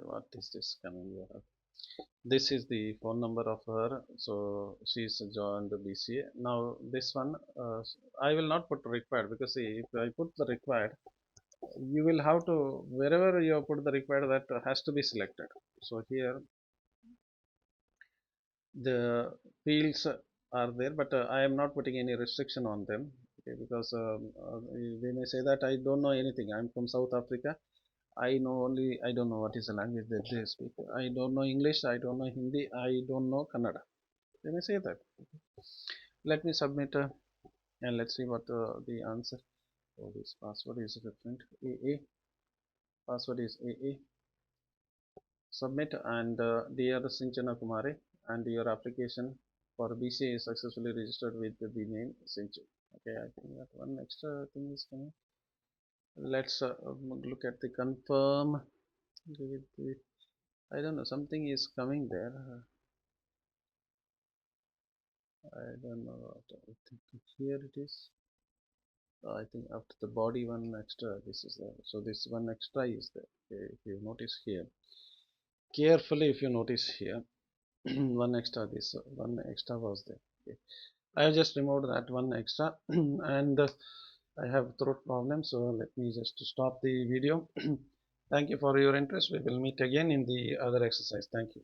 What is this coming here? This is the phone number of her. So she is joined the BCA. Now this one, I will not put required, because see, if I put the required, you will have to, wherever you put the required, that has to be selected. So here the fields are there, but I am not putting any restriction on them. Okay, because they may say that I don't know anything. I'm from South Africa. I know only, I don't know what is the language that they speak. I don't know English. I don't know Hindi. I don't know Kannada. They may say that. Let me submit and let's see what the answer. Oh, this password is different. AA. Password is AA. Submit, and dear Sinchana Kumari, and your application for BCA is successfully registered with the name Sinchu. Okay, I think that one extra thing is coming. Let's look at the confirm. I don't know, something is coming there. I don't know what. I think here it is. I think after the body one extra, this is there. So this one extra is there. Okay, if you notice here, carefully, if you notice here, one extra, this one extra was there. Okay. I have just removed that one extra, and I have throat problem, so let me just stop the video. Thank you for your interest. We will meet again in the other exercise. Thank you.